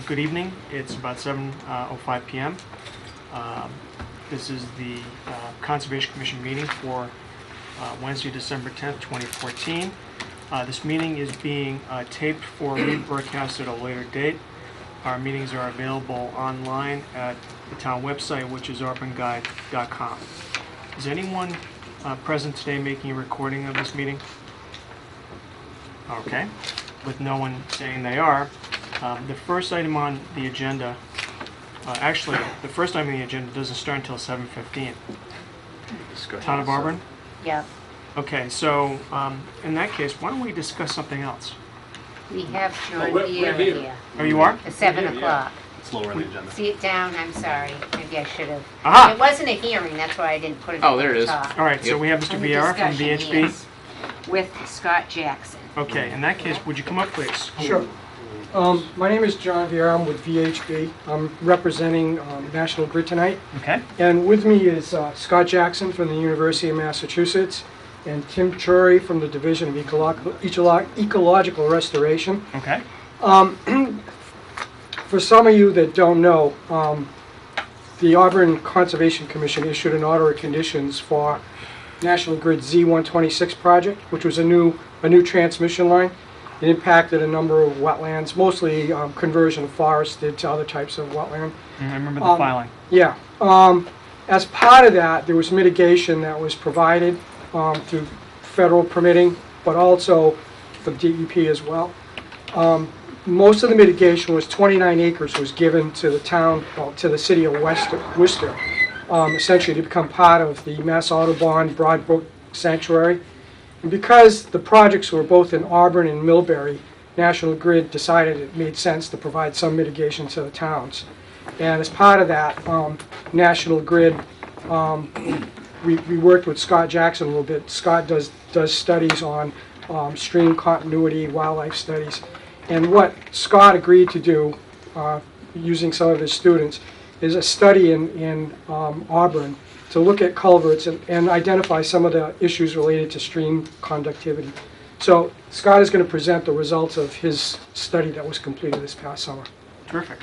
Good evening. It's about 7:05 p.m. This is the Conservation Commission meeting for Wednesday, December 10th, 2014. This meeting is being taped for rebroadcast at a later date. Our meetings are available online at the town website, which is auburnguide.com. Is anyone present today making a recording of this meeting? Okay. With no one saying they are. The first item on the agenda, actually, the first item on the agenda doesn't start until 7:15. Town of Auburn? Yeah. Okay, so in that case, why don't we discuss something else? We have John Deere here. Oh, you are? At 7 o'clock. It's lower on the agenda. See it down? I'm sorry. Maybe I should have. Aha! It wasn't a hearing, that's why I didn't put it Oh, at there the it is. top. All right, so Yep. we have Mr. Under Vieira from discussion, VHB. yes, with Scott Jackson. Okay, in that case, would you come up, please? Sure. My name is John Vieira. I'm with VHB. I'm representing National Grid tonight. Okay. And with me is Scott Jackson from the University of Massachusetts and Tim Chury from the Division of Ecological Restoration. Okay. For some of you that don't know, the Auburn Conservation Commission issued an order of conditions for National Grid Z126 project, which was a new transmission line. It impacted a number of wetlands, mostly conversion of forested to other types of wetland. I remember the filing. Yeah. As part of that, there was mitigation that was provided through federal permitting, but also for DEP as well. Most of the mitigation was 29 acres was given to the town, to the city of Worcester, essentially to become part of the Mass Audubon Broadbrook Sanctuary. And because the projects were both in Auburn and Millbury, National Grid decided it made sense to provide some mitigation to the towns. And as part of that, National Grid, we worked with Scott Jackson a little bit. Scott does studies on stream continuity, wildlife studies. And what Scott agreed to do, using some of his students, is a study in Auburn to look at culverts and identify some of the issues related to stream conductivity. So Scott is going to present the results of his study that was completed this past summer. Terrific.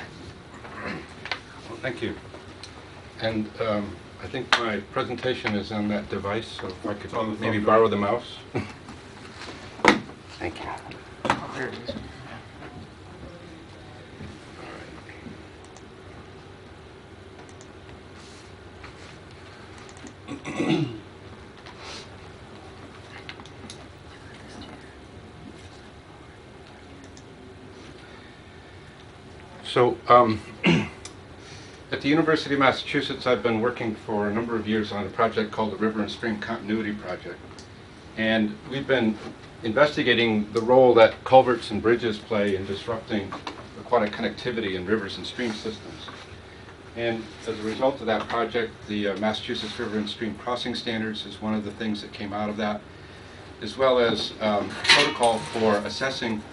Well, thank you. And I think my presentation is on that device, so if I could maybe borrow the mouse. Thank you. Oh, there it is. So, at the University of Massachusetts, I've been working for a number of years on a project called the River and Stream Continuity Project. And we've been investigating the role that culverts and bridges play in disrupting aquatic connectivity in rivers and stream systems. And as a result of that project, the Massachusetts River and Stream Crossing Standards is one of the things that came out of that, as well as a protocol for assessing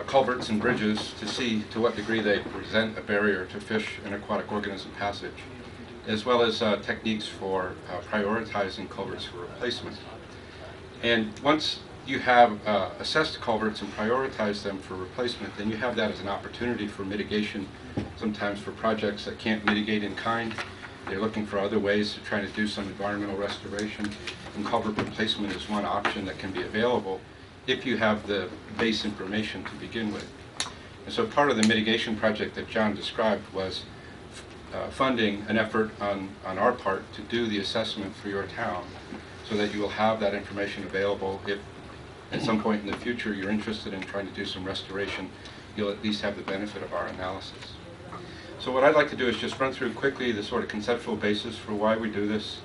culverts and bridges to see to what degree they present a barrier to fish and aquatic organism passage, as well as techniques for prioritizing culverts for replacement. And once you have assessed culverts and prioritized them for replacement, then you have that as an opportunity for mitigation, sometimes for projects that can't mitigate in kind. They're looking for other ways to try to do some environmental restoration, and culvert replacement is one option that can be available if you have the base information to begin with. And so part of the mitigation project that John described was funding an effort on our part to do the assessment for your town, so that you will have that information available. If at some point in the future you're interested in trying to do some restoration, you'll at least have the benefit of our analysis. So what I'd like to do is just run through quickly the sort of conceptual basis for why we do this,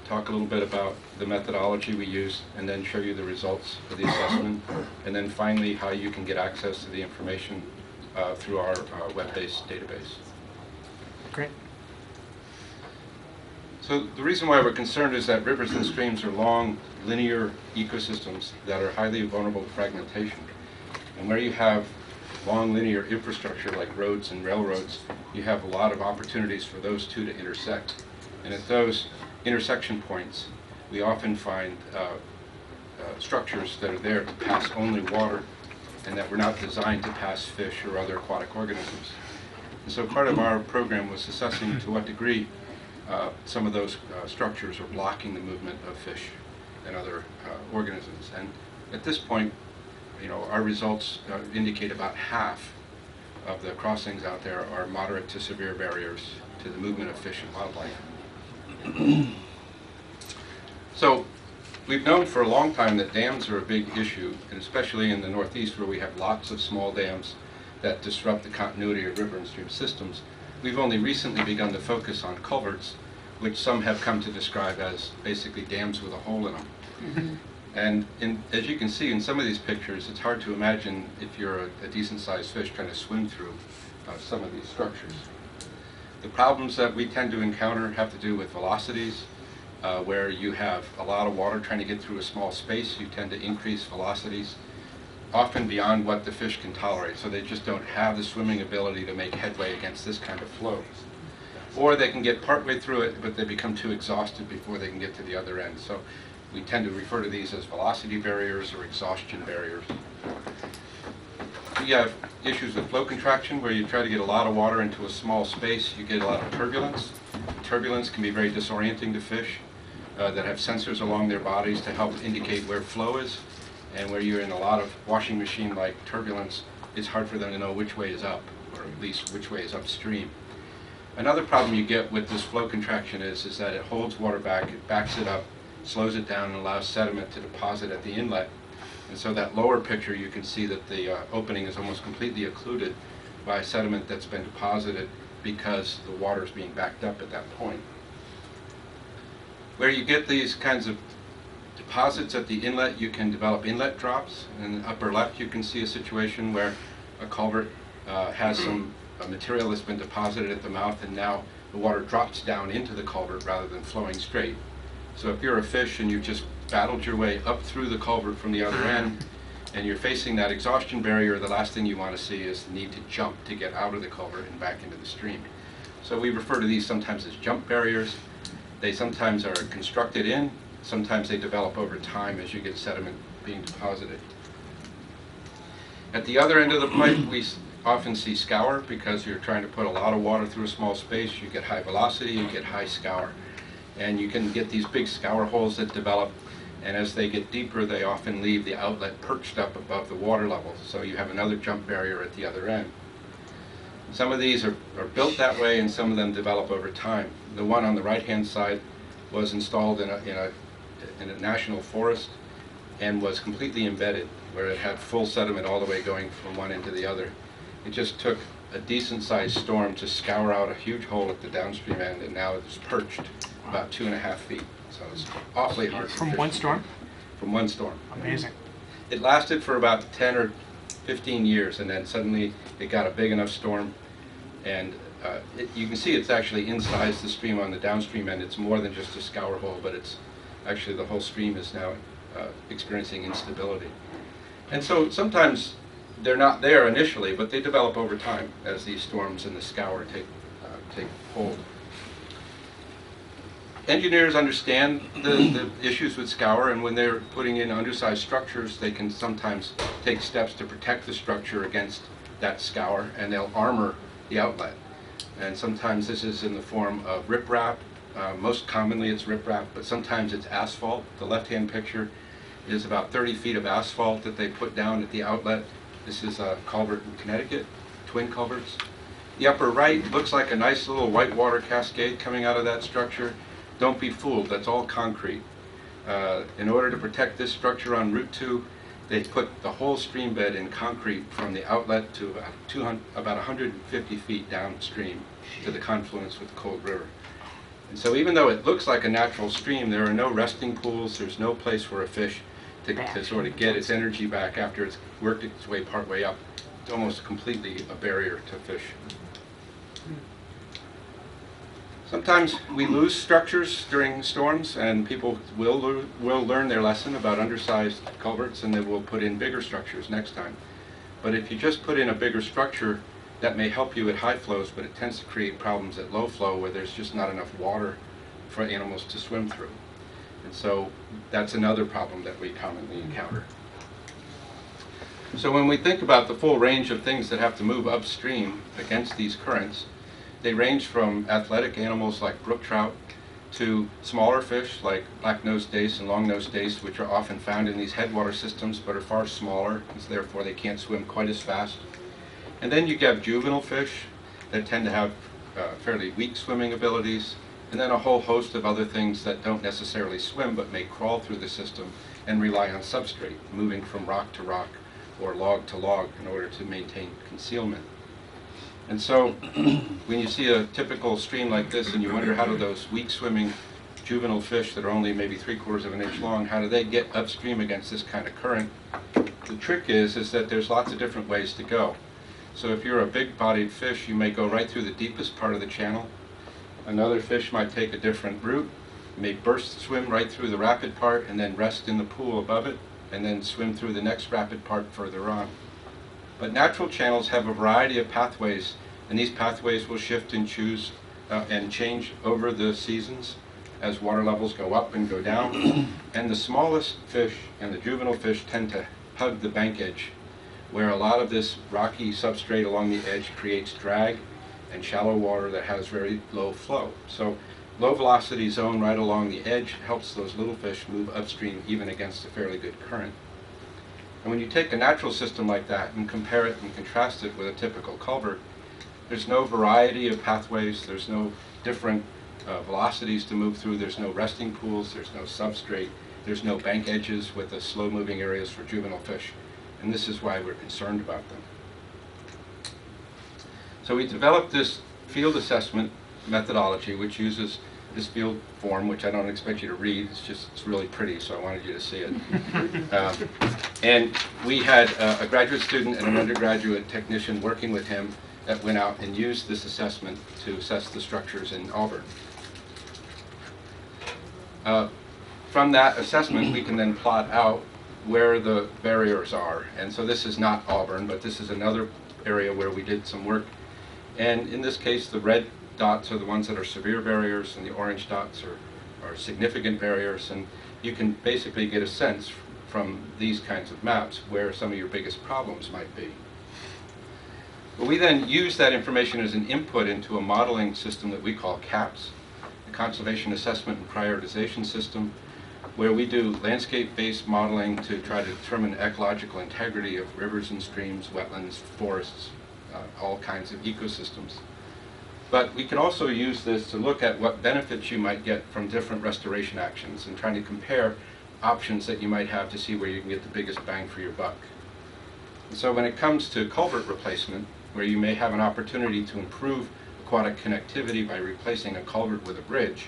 talk a little bit about the methodology we use, and then show you the results of the assessment, and then finally how you can get access to the information through our web-based database. Great. So the reason why we're concerned is that rivers and streams are long, linear ecosystems that are highly vulnerable to fragmentation. And where you have long linear infrastructure like roads and railroads, you have a lot of opportunities for those two to intersect. And at those intersection points, we often find structures that are there to pass only water and that were not designed to pass fish or other aquatic organisms. And so part of our program was assessing to what degree some of those structures are blocking the movement of fish and other organisms. And at this point, our results indicate about half of the crossings out there are moderate to severe barriers to the movement of fish and wildlife. So we've known for a long time that dams are a big issue, and especially in the Northeast where we have lots of small dams that disrupt the continuity of river and stream systems. We've only recently begun to focus on culverts, which some have come to describe as basically dams with a hole in them. Mhm. And as you can see in some of these pictures, it's hard to imagine if you're a decent-sized fish trying to swim through some of these structures. The problems that we tend to encounter have to do with velocities, where you have a lot of water trying to get through a small space. You tend to increase velocities, often beyond what the fish can tolerate, so they just don't have the swimming ability to make headway against this kind of flow. Or they can get partway through it, but they become too exhausted before they can get to the other end. So we tend to refer to these as velocity barriers or exhaustion barriers. We have issues with flow contraction, where you try to get a lot of water into a small space. You get a lot of turbulence. Turbulence can be very disorienting to fish that have sensors along their bodies to help indicate where flow is. And where you're in a lot of washing machine-like turbulence, it's hard for them to know which way is up, or at least which way is upstream. Another problem you get with this flow contraction is that it holds water back, it backs it up, slows it down, and allows sediment to deposit at the inlet. And so that lower picture, you can see that the opening is almost completely occluded by sediment that's been deposited because the water is being backed up at that point. Where you get these kinds of deposits at the inlet, you can develop inlet drops. In the upper left, you can see a situation where a culvert has some material that's been deposited at the mouth, and now the water drops down into the culvert rather than flowing straight. So if you're a fish and you've just battled your way up through the culvert from the other end, and you're facing that exhaustion barrier, the last thing you want to see is the need to jump to get out of the culvert and back into the stream. So we refer to these sometimes as jump barriers. They sometimes are constructed in, sometimes they develop over time as you get sediment being deposited. At the other end of the pipe, we often see scour, because you're trying to put a lot of water through a small space. You get high velocity, you get high scour. And you can get these big scour holes that develop, and as they get deeper, they often leave the outlet perched up above the water level. So you have another jump barrier at the other end. Some of these are built that way, and some of them develop over time. The one on the right-hand side was installed in a national forest and was completely embedded, where it had full sediment all the way going from one end to the other. It just took a decent-sized storm to scour out a huge hole at the downstream end, and now it's perched about 2.5 feet. So it's awfully hard. From one storm? From one storm. Amazing. It lasted for about 10 or 15 years, and then suddenly it got a big enough storm, and you can see it's actually inside the stream on the downstream end. It's more than just a scour hole, but it's actually the whole stream is now experiencing instability. And so sometimes they're not there initially, but they develop over time as these storms and the scour take hold. Engineers understand the issues with scour, and when they're putting in undersized structures, they can sometimes take steps to protect the structure against that scour, and they'll armor the outlet. And sometimes this is in the form of riprap. Most commonly it's riprap, but sometimes it's asphalt. The left-hand picture is about 30 feet of asphalt that they put down at the outlet. This is a culvert in Connecticut, twin culverts. The upper right looks like a nice little whitewater cascade coming out of that structure. Don't be fooled, that's all concrete. In order to protect this structure on Route 2, they put the whole stream bed in concrete from the outlet to about 150 feet downstream to the confluence with the Cold River. And so even though it looks like a natural stream, there are no resting pools, there's no place for a fish to sort of get its energy back after it's worked its way partway up. It's almost completely a barrier to fish. Sometimes we lose structures during storms, and people will learn their lesson about undersized culverts, and they will put in bigger structures next time. But if you just put in a bigger structure, that may help you at high flows, but it tends to create problems at low flow where there's just not enough water for animals to swim through. And so that's another problem that we commonly encounter. So when we think about the full range of things that have to move upstream against these currents, they range from athletic animals like brook trout to smaller fish like black-nosed dace and long-nosed dace, which are often found in these headwater systems but are far smaller, and so therefore they can't swim quite as fast. And then you get juvenile fish that tend to have fairly weak swimming abilities, and then a whole host of other things that don't necessarily swim but may crawl through the system and rely on substrate, moving from rock to rock or log to log in order to maintain concealment. And so when you see a typical stream like this and you wonder how do those weak swimming juvenile fish that are only maybe 3/4 of an inch long, how do they get upstream against this kind of current? The trick is that there's lots of different ways to go. So if you're a big-bodied fish, you may go right through the deepest part of the channel. Another fish might take a different route, may burst swim right through the rapid part and then rest in the pool above it, and then swim through the next rapid part further on. But natural channels have a variety of pathways, and these pathways will shift and choose and change over the seasons as water levels go up and go down. And the smallest fish and the juvenile fish tend to hug the bank edge, where a lot of this rocky substrate along the edge creates drag and shallow water that has very low flow. So low velocity zone right along the edge helps those little fish move upstream even against a fairly good current. And when you take a natural system like that and compare it and contrast it with a typical culvert, there's no variety of pathways, there's no different velocities to move through, there's no resting pools, there's no substrate, there's no bank edges with the slow moving areas for juvenile fish. And this is why we're concerned about them. So we developed this field assessment methodology which uses this field form, which I don't expect you to read, it's really pretty, so I wanted you to see it. And we had a graduate student and an undergraduate technician working with him that went out and used this assessment to assess the structures in Auburn. From that assessment, we can then plot out where the barriers are. And so this is not Auburn, but this is another area where we did some work. And in this case, the red dots are the ones that are severe barriers, and the orange dots are significant barriers. And you can basically get a sense from these kinds of maps where some of your biggest problems might be. But we then use that information as an input into a modeling system that we call CAPS, the Conservation Assessment and Prioritization System, where we do landscape-based modeling to try to determine ecological integrity of rivers and streams, wetlands, forests, all kinds of ecosystems. But we can also use this to look at what benefits you might get from different restoration actions and trying to compare options that you might have to see where you can get the biggest bang for your buck. And so when it comes to culvert replacement, where you may have an opportunity to improve aquatic connectivity by replacing a culvert with a bridge,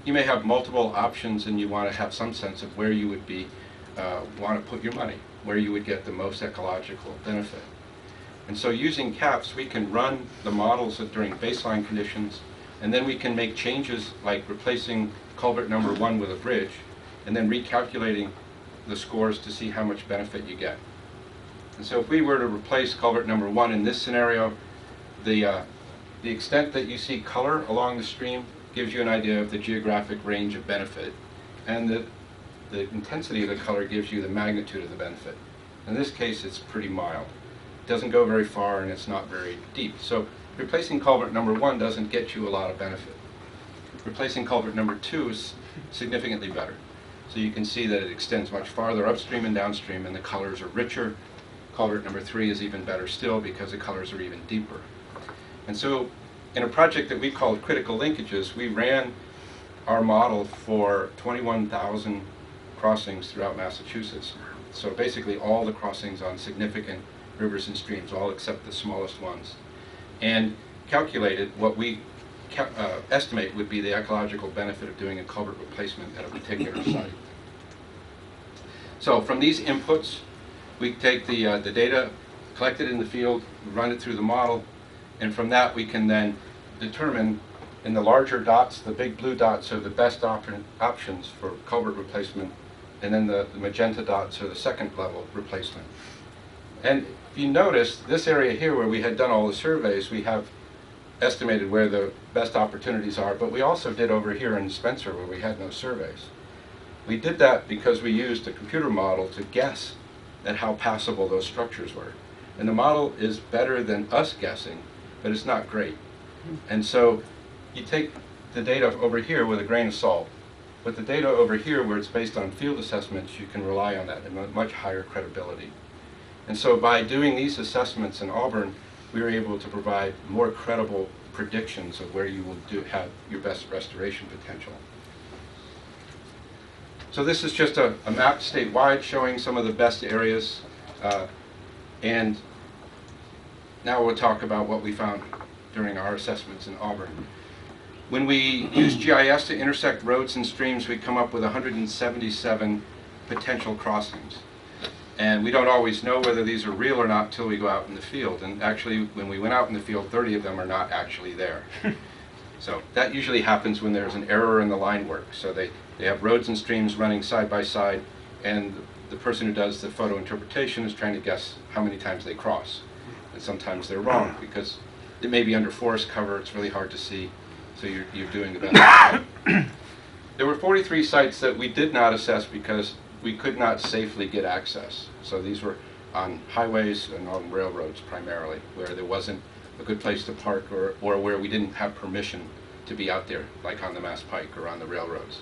you may have multiple options and you want to have some sense of where you would be, want to put your money, where you would get the most ecological benefit. And so using CAPS, we can run the models during baseline conditions, and then we can make changes like replacing culvert number 1 with a bridge, and then recalculating the scores to see how much benefit you get. And so if we were to replace culvert number 1 in this scenario, the extent that you see color along the stream gives you an idea of the geographic range of benefit, and the intensity of the color gives you the magnitude of the benefit. In this case, it's pretty mild. It doesn't go very far and it's not very deep. So replacing culvert number 1 doesn't get you a lot of benefit. Replacing culvert number 2 is significantly better. So you can see that it extends much farther upstream and downstream, and the colors are richer. Culvert number 3 is even better still because the colors are even deeper. And so in a project that we called Critical Linkages, we ran our model for 21,000 crossings throughout Massachusetts. So basically all the crossings on significant rivers and streams, all except the smallest ones, and calculated what we estimate would be the ecological benefit of doing a culvert replacement at a particular site. So from these inputs, we take the data collected in the field, run it through the model, and from that we can then determine in the larger dots, the big blue dots are the best options for culvert replacement, and then the magenta dots are the second level replacement. And if you notice, this area here where we had done all the surveys, we have estimated where the best opportunities are, but we also did over here in Spencer where we had no surveys. We did that because we used a computer model to guess at how passable those structures were. And the model is better than us guessing, but it's not great. And so you take the data over here with a grain of salt, but the data over here where it's based on field assessments, you can rely on that and much higher credibility. And so by doing these assessments in Auburn, we were able to provide more credible predictions of where you will have your best restoration potential. So this is just a map statewide showing some of the best areas. And now we'll talk about what we found during our assessments in Auburn. When we use GIS to intersect roads and streams, we come up with 177 potential crossings. And we don't always know whether these are real or not until we go out in the field. And actually, when we went out in the field, 30 of them are not actually there. So that usually happens when there's an error in the line work. So they have roads and streams running side by side, and the person who does the photo interpretation is trying to guess how many times they cross. And sometimes they're wrong because it may be under forest cover, it's really hard to see, so you're doing the best. There were 43 sites that we did not assess because we could not safely get access. So these were on highways and on railroads primarily, where there wasn't a good place to park or where we didn't have permission to be out there, like on the Mass Pike or on the railroads.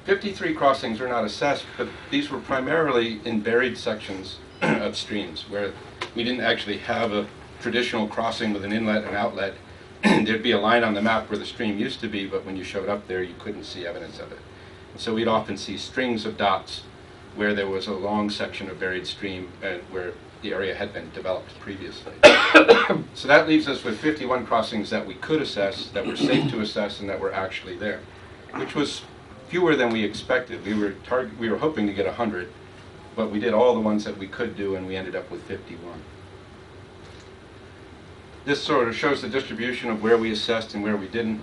53 crossings were not assessed, but these were primarily in buried sections of streams where we didn't actually have a traditional crossing with an inlet and outlet. There'd be a line on the map where the stream used to be, but when you showed up there, you couldn't see evidence of it. So we'd often see strings of dots where there was a long section of buried stream where the area had been developed previously. So that leaves us with 51 crossings that we could assess, that were safe to assess, and that were actually there, which was fewer than we expected. We were hoping to get 100, but we did all the ones that we could do, and we ended up with 51. This sort of shows the distribution of where we assessed and where we didn't.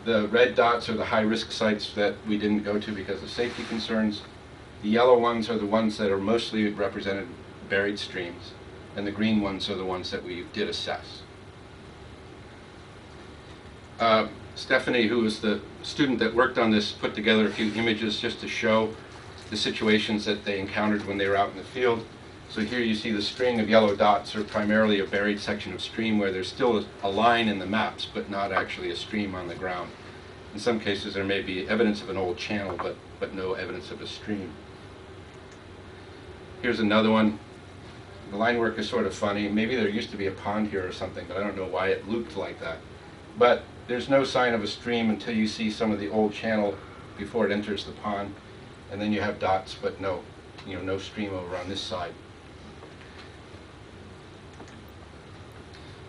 The red dots are the high-risk sites that we didn't go to because of safety concerns. The yellow ones are the ones that are mostly represented buried streams, and the green ones are the ones that we did assess. Stephanie, who was the student that worked on this, put together a few images just to show the situations that they encountered when they were out in the field. So here you see the string of yellow dots are primarily a buried section of stream where there's still a line in the maps, but not actually a stream on the ground. In some cases there may be evidence of an old channel, but no evidence of a stream. Here's another one. The line work is sort of funny. Maybe there used to be a pond here or something, but I don't know why it looped like that. But there's no sign of a stream until you see some of the old channel before it enters the pond. And then you have dots, but no stream over on this side.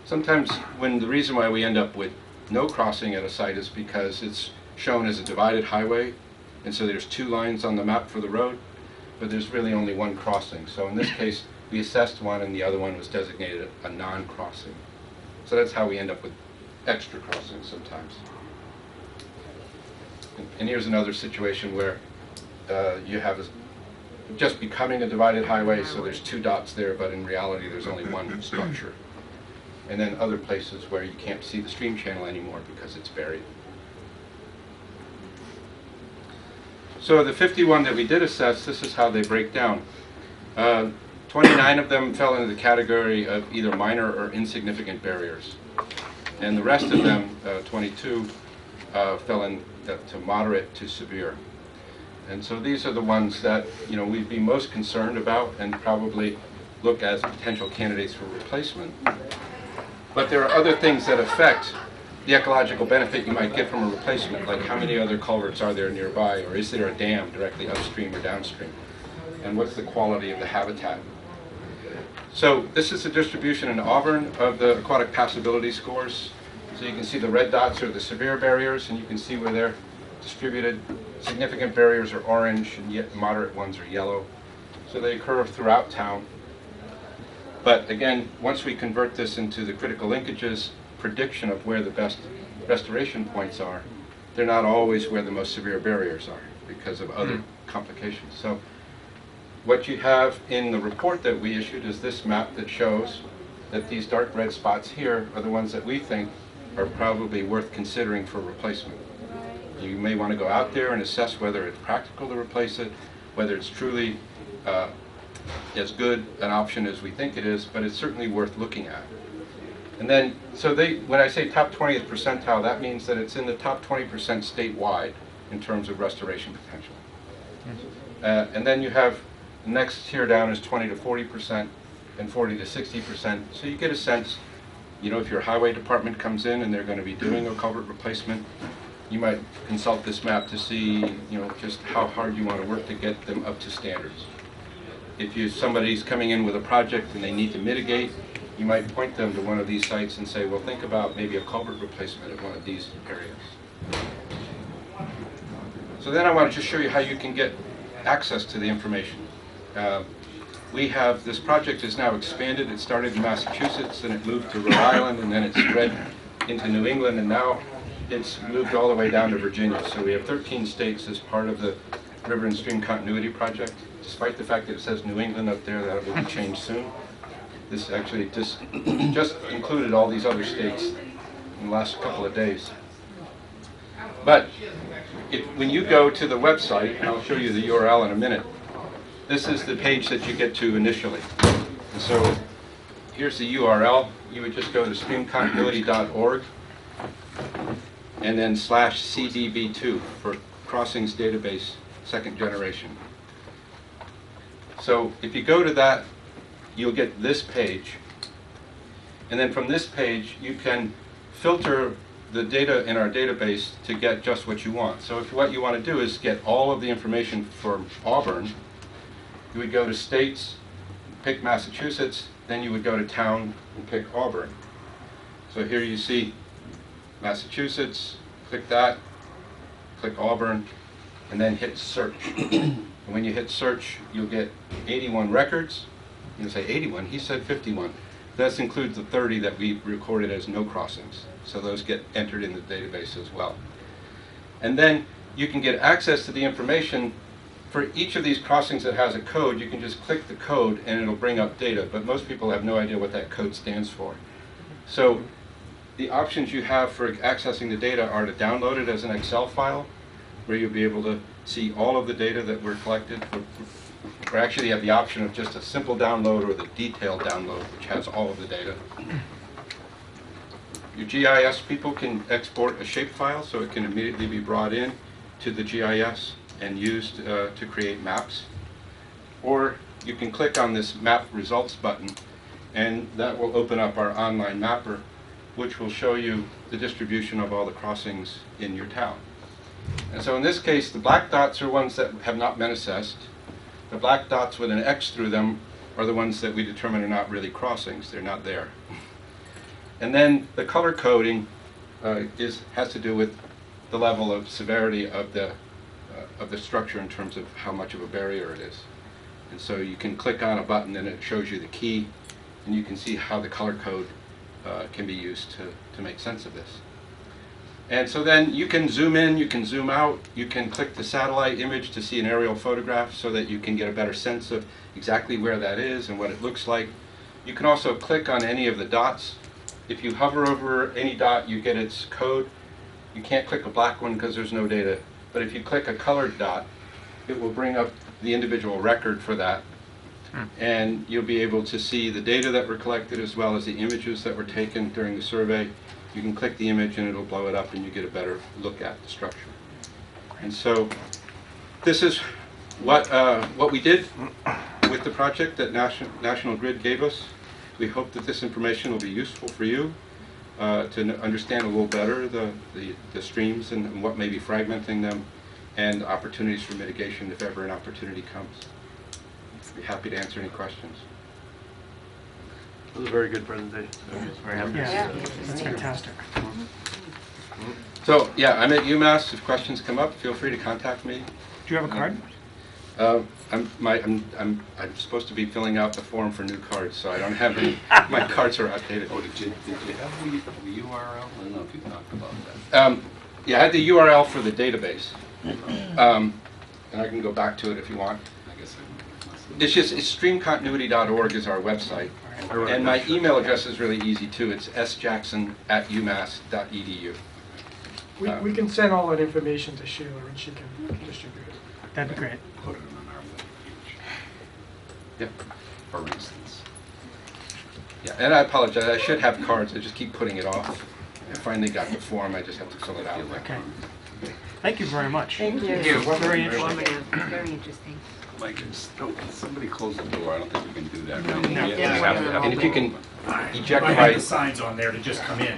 Sometimes the reason why we end up with no crossing at a site is because it's shown as a divided highway, and so there's two lines on the map for the road, but there's really only one crossing. So in this case, we assessed one and the other one was designated a non-crossing. So that's how we end up with extra crossings sometimes. And here's another situation where you have just becoming a divided highway, so there's two dots there, but in reality there's only one structure. And then other places where you can't see the stream channel anymore because it's buried. So the 51 that we did assess, this is how they break down. 29 of them fell into the category of either minor or insignificant barriers. And the rest of them, 22, fell into moderate to severe. And so these are the ones that we'd be most concerned about and probably look as potential candidates for replacement. But there are other things that affect the ecological benefit you might get from a replacement, like how many other culverts are there nearby, or is there a dam directly upstream or downstream, and what's the quality of the habitat. So this is the distribution in Auburn of the aquatic passability scores. So you can see the red dots are the severe barriers, and you can see where they're distributed. Significant barriers are orange, and yet moderate ones are yellow. So they occur throughout town. But again, once we convert this into the critical linkages prediction of where the best restoration points are, they're not always where the most severe barriers are because of other complications. So what you have in the report that we issued is this map that shows that these dark red spots here are the ones that we think are probably worth considering for replacement. You may want to go out there and assess whether it's practical to replace it, whether it's truly as good an option as we think it is, but it's certainly worth looking at. And then, so when I say top 20th percentile, that means that it's in the top 20% statewide in terms of restoration potential. And then you have the next tier down is 20 to 40% and 40 to 60%. So you get a sense, you know, if your highway department comes in and they're going to be doing a culvert replacement, you might consult this map to see, you know, just how hard you want to work to get them up to standards. If somebody's coming in with a project and they need to mitigate, you might point them to one of these sites and say, well, think about maybe a culvert replacement at one of these areas. So then I want to just show you how you can get access to the information. We have, this project is now expanded. It started in Massachusetts, and it moved to Rhode Island, and then it spread into New England, and now it's moved all the way down to Virginia. So we have 13 states as part of the River and Stream Continuity Project. Despite the fact that it says New England up there, that will be changed soon. This actually just included all these other states in the last couple of days. But when you go to the website, and I'll show you the URL in a minute, this is the page that you get to initially. And so here's the URL. You would just go to streamcontinuity.org and then /CDB2 for Crossings Database Second Generation. So if you go to that, you'll get this page. And then from this page, you can filter the data in our database to get just what you want. So if what you want to do is get all of the information from Auburn, you would go to states, pick Massachusetts, then you would go to town and pick Auburn. So here you see Massachusetts, click that, click Auburn, and then hit search. And when you hit search, you'll get 81 records. You say 81, he said 51. This includes the 30 that we recorded as no crossings. So those get entered in the database as well. And then you can get access to the information for each of these crossings that has a code. You can just click the code and it'll bring up data, but most people have no idea what that code stands for. So the options you have for accessing the data are to download it as an Excel file, where you'll be able to see all of the data that were collected. Or actually you have the option of just a simple download or the detailed download, which has all of the data. Your GIS people can export a shapefile, so it can immediately be brought in to the GIS and used to create maps. Or you can click on this Map Results button, and that will open up our online mapper, which will show you the distribution of all the crossings in your town. And so in this case, the black dots are ones that have not been assessed. The black dots with an X through them are the ones that we determine are not really crossings. They're not there. And then the color coding has to do with the level of severity of the structure in terms of how much of a barrier it is. And so you can click on a button and it shows you the key, and you can see how the color code can be used to make sense of this. And so then you can zoom in, you can zoom out, you can click the satellite image to see an aerial photograph so that you can get a better sense of exactly where that is and what it looks like. You can also click on any of the dots. If you hover over any dot, you get its code. You can't click a black one because there's no data. But if you click a colored dot, it will bring up the individual record for that. And you'll be able to see the data that were collected as well as the images that were taken during the survey. You can click the image and it'll blow it up and you get a better look at the structure. And so this is what we did with the project that National Grid gave us. We hope that this information will be useful for you to understand a little better the streams and what may be fragmenting them, and opportunities for mitigation if ever an opportunity comes. I'd be happy to answer any questions. It was a very good presentation. Very happy to see Yeah, that. that's fantastic. So yeah, I'm at UMass. If questions come up, feel free to contact me. Do you have a card? I'm supposed to be filling out the form for new cards, so I don't have any. My cards are outdated. Oh, did you have the URL? I don't know if you talked about that. Yeah, I had the URL for the database, and I can go back to it if you want. I guess It's streamcontinuity.org is our website, and my email address is really easy too. It's sjackson@umass.edu. We can send all that information to Sheila and she can distribute it. That'd be great. put it on our Yep. for instance. Yeah, and I apologize, I should have cards, I just keep putting it off. I finally got the form, I just have to fill it out. Okay. Thank you very much. Thank you. Very interesting. Informative, very interesting. Like, somebody close the door, I don't think we can do that. No, right? we have Yeah, to we have have it to have And if you can eject I have my, the signs on there to just come in.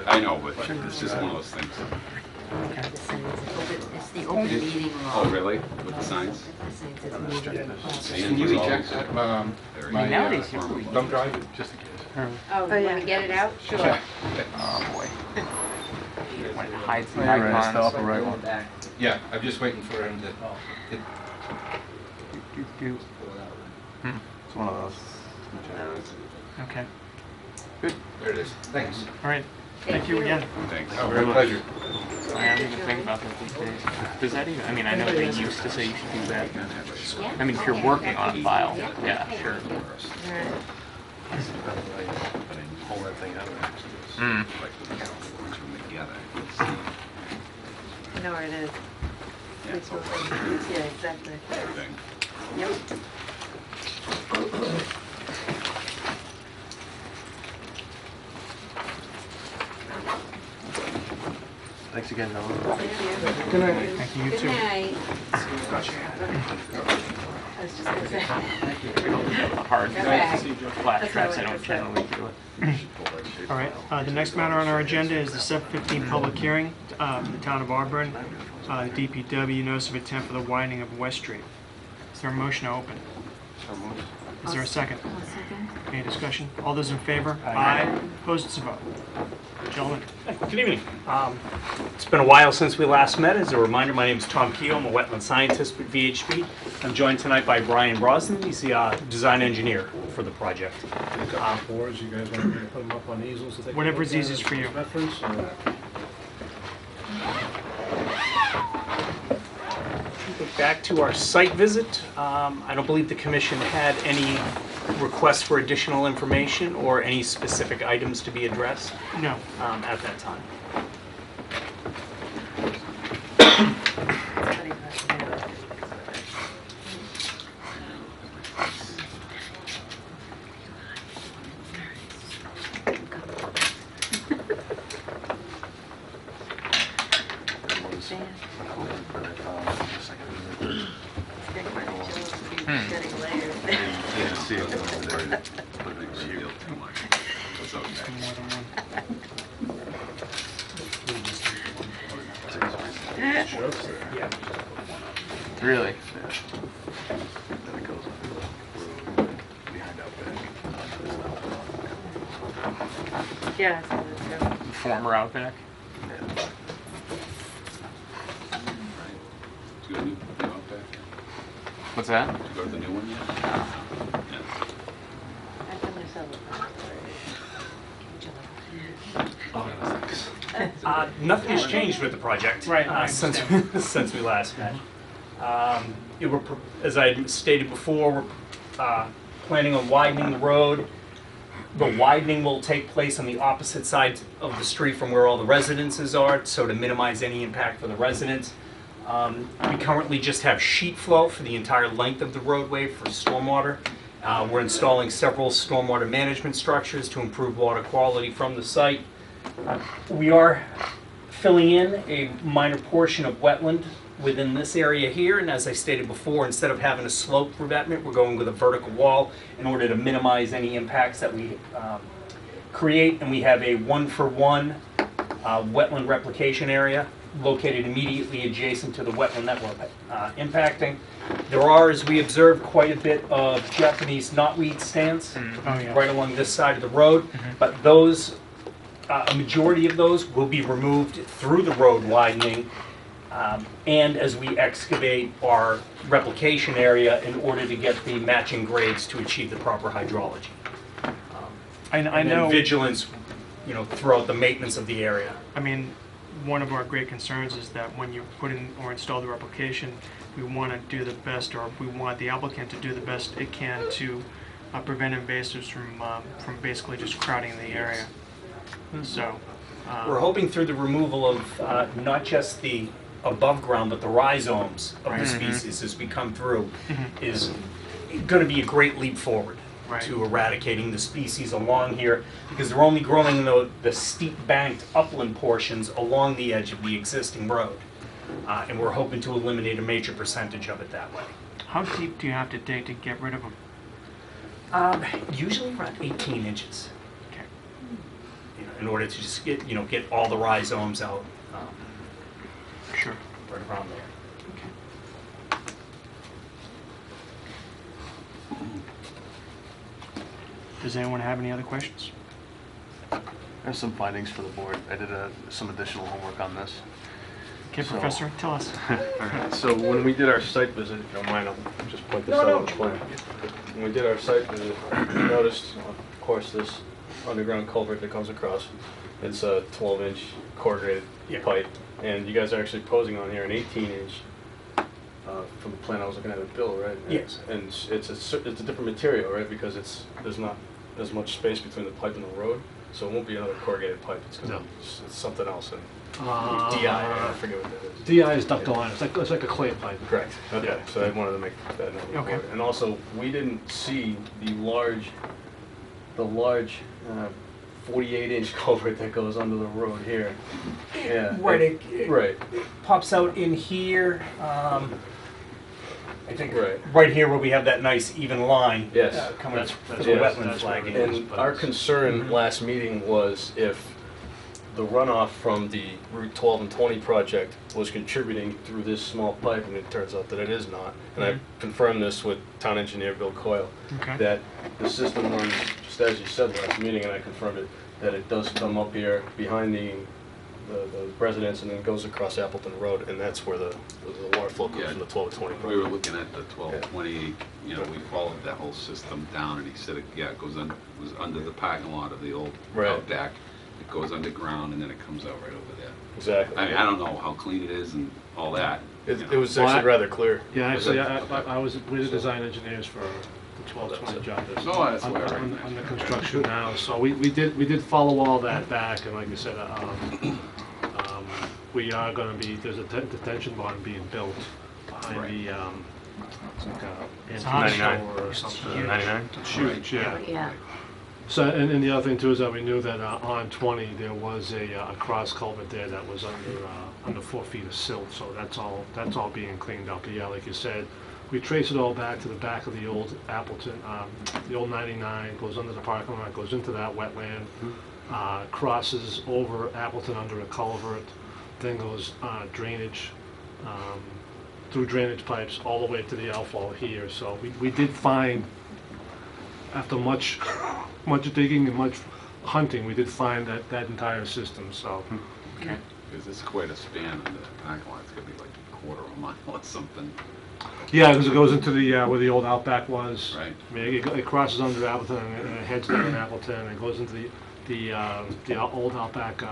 I know, but it's just one of those things. Okay. The signs, it's the open meeting law. Oh, really? With the signs? The sign says meeting. can you eject that, my Nowadays, you really thumb drive? Just in case. Oh, you want to get it out? Sure. Oh, boy. When it hides the Yeah, right, it's the icons. upper right one. Yeah, I'm just waiting for him to, It's one of those. Okay. there it is, thanks. All right. Thank you again. Thanks. Oh, my pleasure. I don't even think about that these days. Does that even, I mean, I know they used to say you should do that. I mean, if you're working on a file, yeah, sure. But I pull that thing out of there. Mm. Like with the ones from together. I know where it is. Yeah, it's all Yeah, exactly. everything. Yep. Thanks again, Noah. Thank you. Good night. Thank you, you Good too. night. I was just gonna say. Hard, Go back. flat tracks, I don't generally do it. All right, the next matter on our agenda is the 7:15 public hearing for the town of Auburn. The DPW notice of intent for the widening of West Street. Is there a motion to open? Is there a second? One second. Any discussion? All those in favor? Aye. Opposed, it's a vote. Gentlemen. Good evening. It's been a while since we last met. As a reminder, my name is Tom Keogh. I'm a wetland scientist with VHB. I'm joined tonight by Brian Brosnan. He's the design engineer for the project. Boards, you guys want me to put them up on easels? so they can Whatever's look at easiest it for you. as Reference, or? Back to our site visit. I don't believe the commission had any requests for additional information or any specific items to be addressed No. at that time. Somebody has to do it. Getting layers. Yeah, see it over there. But it makes you feel too much. It's okay. More than one. Really? Then it goes on the road behind Outback. Yeah, I saw that too. Former Outback? Yeah. Did you go to the new Outback? What's that? Did you go to the new one yet? Yeah. I've been there several times. Nothing has changed with the project Right, I since understand. since we last met. As I stated before, we're planning on widening the road. The widening will take place on the opposite side of the street from where all the residences are, so to minimize any impact for the residents. We currently just have sheet flow for the entire length of the roadway for stormwater. We're installing several stormwater management structures to improve water quality from the site. We are filling in a minor portion of wetland within this area here, and as I stated before, instead of having a slope revetment, we're going with a vertical wall in order to minimize any impacts that we create, and we have a one-for-one wetland replication area located immediately adjacent to the wetland that we're impacting. There are, as we observed, quite a bit of Japanese knotweed stands Oh, yeah. right along this side of the road, but those, a majority of those will be removed through the road widening and as we excavate our replication area in order to get the matching grades to achieve the proper hydrology. I And know. then vigilance, throughout the maintenance of the area. I mean, one of our great concerns is that when you put in or install the replication, we want to do the best, or we want the applicant to do the best it can to prevent invasives from basically just crowding the area. So, We're hoping through the removal of not just the above ground, but the rhizomes of the species as we come through, is going to be a great leap forward Right. to eradicating the species along here, because they're only growing in the steep banked upland portions along the edge of the existing road. And we're hoping to eliminate a major percentage of it that way. How deep do you have to dig to get rid of them? Usually around 18 inches, Okay. in order to just get all the rhizomes out, Sure. right around there. Does anyone have any other questions? I have some findings for the board. I did some additional homework on this. Okay, So- Professor, tell us. All right, so when we did our site visit, if you don't mind, I'll just point this out on the plan. When we did our site visit, we noticed, of course, this underground culvert that comes across. It's a 12-inch corrugated Yeah. pipe, and you guys are actually posing on here an 18-inch from the plan I was looking at with Bill, right? Yes. And it's a different material, right? Because there's not as much space between the pipe and the road, so it won't be another corrugated pipe. It's gonna be it's something else. And DI, I forget what that is. DI is ductile iron. It's like a clay pipe. Correct. Okay. Yeah. So I wanted to make that note. Okay. Okay. And also, we didn't see the large 48-inch culvert that goes under the road here. Yeah. Right, it Right. pops out in here. I think Right. right here where we have that nice even line. Yes. Coming That's for the yeah, wetland that's where it flagging. is. And our concern Mhm. last meeting was if the runoff from the Route 12 and 20 project was contributing through this small pipe, and it turns out that it is not. And I confirmed this with town engineer Bill Coyle, Okay. that the system runs, just as you said last meeting, and I confirmed it, that it does come up here behind the residence and then goes across Appleton Road, and that's where the water flow comes Yeah. from the 12 and 20 We project. were looking at the 1220, we followed that whole system down, and he said, it goes was under the parking lot of the old Right. Outback. It goes underground, and then it comes out right over there. Exactly. I mean, I don't know how clean it is and all that. It was Well, actually I- rather clear. Yeah, actually, Was it? we're the design engineers for the 1220 job. Oh, that's why I On recognize the it. construction now, so we did follow all that back, and like I said, we are gonna be, there's a detention pond being built behind Right. the, it's like It's a hot. antique 99. store or something. 99? It's huge, yeah. Yeah. So, and the other thing too is that we knew that on 20, there was a cross culvert there that was under 4 feet of silt, so that's all being cleaned up. But yeah, like you said, we trace it all back to the back of the old Appleton, the old 99, goes under the parking lot, goes into that wetland, crosses over Appleton under a culvert, then goes drainage, through drainage pipes all the way to the outfall here. So we did find, after much digging and much hunting, we did find that entire system, so. Okay. Because it's quite a span under the parking lot. It's gonna be like a quarter of a mile or something. Yeah, because it goes into the, where the old Outback was. Right. I mean, it crosses under Appleton and it heads down Appleton and it goes into the old Outback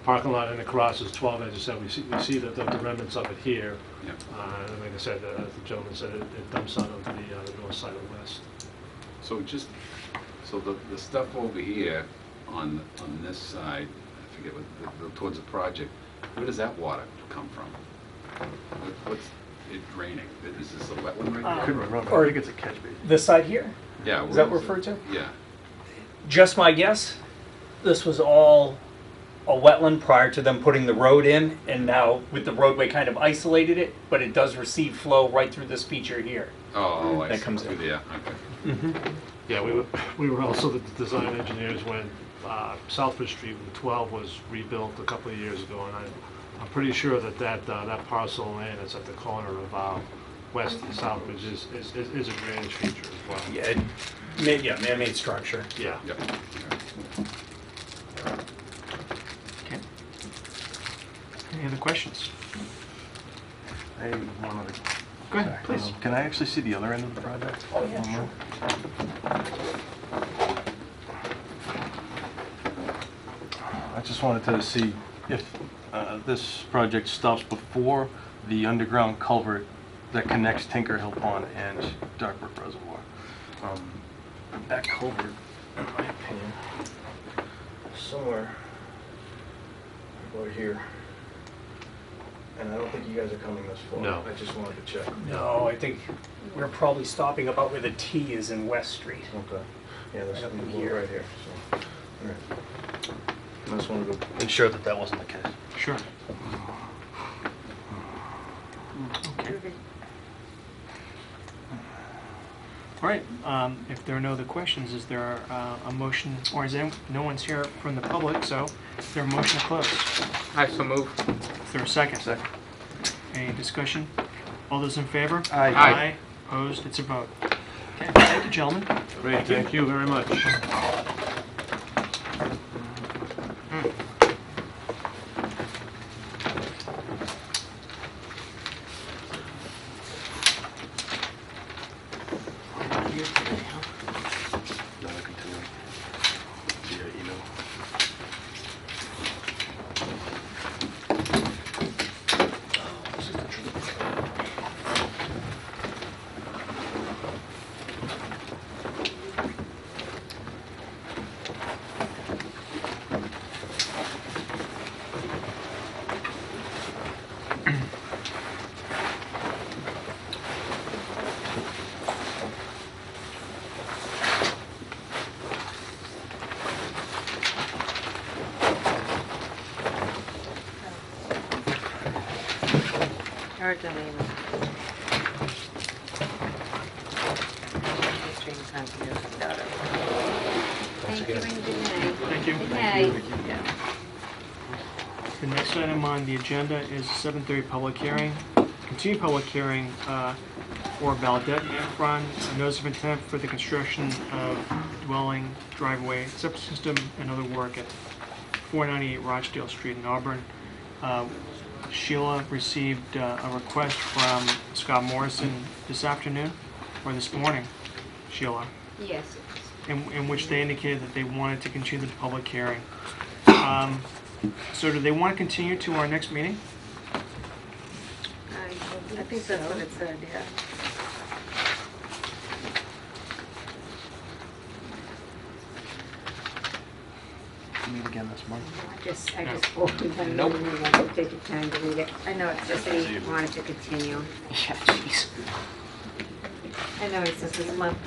parking lot and it crosses 12, as you said, we see the remnants of it here. Yeah. And like I said, as the gentleman said, it dumps out onto the north side of West. So the stuff over here on this side, I forget what, towards the project, where does that water come from? What's it draining? Is this a wetland right Couldn't there? remember. Or- I think it's a catch basin. This side here? Yeah. Is where that it? referred to? Yeah. Just my guess, this was all a wetland prior to them putting the road in, and now with the roadway kind of isolated it, but it does receive flow right through this feature here. Oh, I That see. comes Through in. there. Okay. Yeah, we were also the design engineers when Southbridge Street, the 12 was rebuilt a couple of years ago, and I'm pretty sure that parcel of land that's at the corner of West and Southbridge is a drainage feature as well. Yeah, man-made structure. Yeah. Yep. Okay. Any other questions? I have one other. Go ahead, please. Can I actually see the other end of the project? Oh, yeah, One more? I just wanted to see if this project stops before the underground culvert that connects Tinker Hill Pond and Darkbrook Reservoir. That culvert, in my opinion, somewhere about here. And I don't think you guys are coming this far. No. I just wanted to check. No, I think we're probably stopping about where the T is in West Street. Okay. Yeah, that's Right up we're here. right here, so, all right. I just wanted to ensure that that wasn't the case. Sure. Okay. All right, if there are no other questions, is there a motion, or is there, no one's here from the public, so is there a motion to close? I so move. Is there a second? Second. Any discussion? All those in favor? Aye. Aye. Opposed? It's a vote. Okay, thank you, gentlemen. Great, thank you very much. Another continuing via email. Hard to name. Stream continuity data. Thank you and good night. Thank you. Good night. The next item on the agenda is 7:30 public hearing. Continued public hearing for Valdez Front, a notice of intent for the construction of dwelling, driveway, septic system, and other work at 498 Rochdale Street in Auburn. Sheila received a request from Scott Morrison this afternoon, or this morning, Sheila, Yes. in which they indicated that they wanted to continue the public hearing. So do they want to continue to our next meeting? I think that's what it said, yeah. Meet again this month. I just opened my Nope. meeting, I didn't take the time to read it. I know it's just that he wanted to continue. Yeah, jeez. I know it says this month.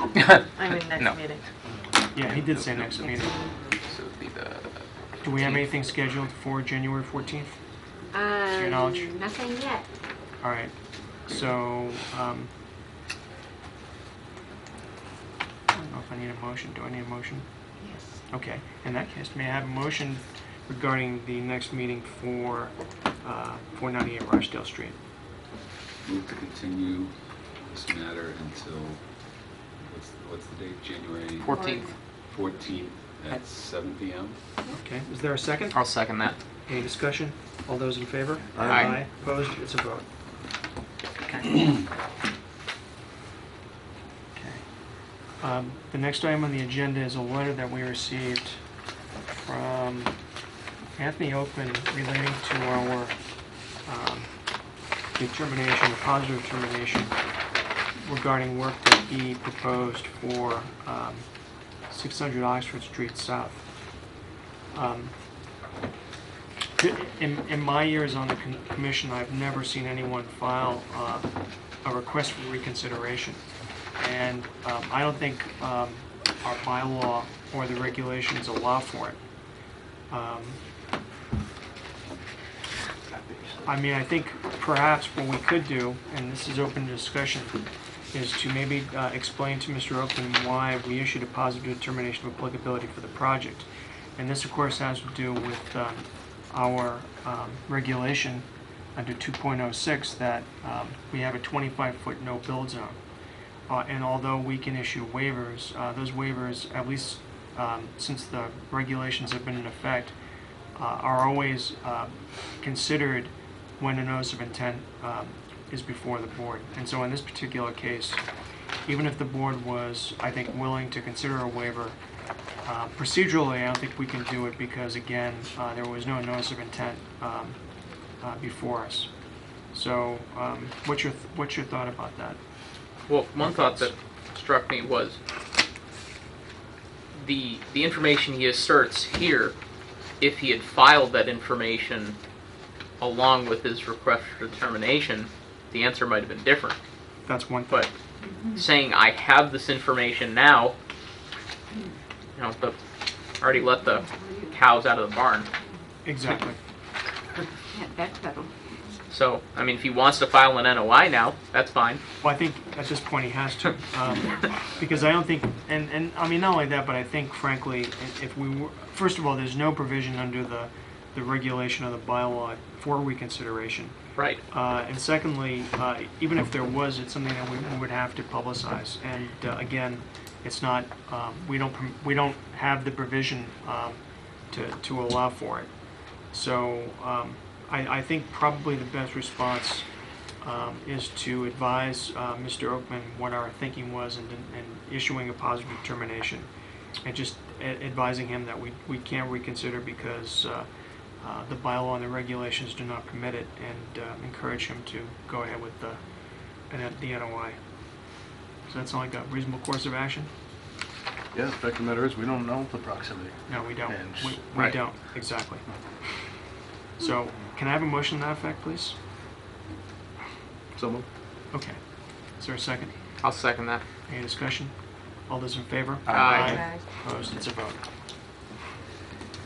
I'm in No. next meeting. Yeah, he did say next meeting. So it would be the. Do we have anything scheduled for January 14th? your knowledge? Nothing yet. All right, so, I don't know if I need a motion. Do I need a motion? Yes. Okay, in that case, may I have a motion regarding the next meeting for 498 Rochdale Street? Move to continue this matter until, what's the date, January 14th. 14th at 7 p.m.? Okay, is there a second? I'll second that. Any discussion? All those in favor? Aye. Opposed? It's a vote. Okay. The next item on the agenda is a letter that we received from Anthony Oakman relating to our determination, a positive determination regarding work that he proposed for 600 Oxford Street South. In my years on the commission, I've never seen anyone file a request for reconsideration. And I don't think our bylaw or the regulations allow for it. I mean, I think perhaps what we could do, and this is open to discussion, is to maybe explain to Mr. Oakman why we issued a positive determination of applicability for the project. And this, of course, has to do with our regulation under 2.06 that we have a 25-foot no-build zone. And although we can issue waivers, those waivers, at least since the regulations have been in effect, are always considered when a notice of intent is before the board. And so in this particular case, even if the board was, I think, willing to consider a waiver, procedurally, I don't think we can do it because, again, there was no notice of intent before us. So what's your thought about that? Well, one thought that struck me was the information he asserts here, if he had filed that information along with his request for determination, the answer might have been different. That's one thing. But saying I have this information now, you know, already let the cows out of the barn. Exactly. Yeah, backpedal. So, I mean, if he wants to file an NOI now, that's fine. Well, I think at this point he has to, because I don't think, and I mean, not only that, but I think frankly, if we were, first of all, there's no provision under the regulation of the bylaw for reconsideration. Right. And secondly, even if there was, it's something that we would have to publicize. And again, it's not, we don't have the provision to allow for it. So I think probably the best response is to advise Mr. Oakman what our thinking was and issuing a positive determination, and just advising him that we can't reconsider because the bylaw and the regulations do not permit it, and encourage him to go ahead with the NOI. So that's all I got. Reasonable course of action? Yeah, the fact of the matter is, we don't know the proximity. No, we don't. And- We Right. don't, exactly. So, can I have a motion to that effect, please? So moved. Okay. Is there a second? I'll second that. Any discussion? All those in favor? Aye. Opposed? It's a vote.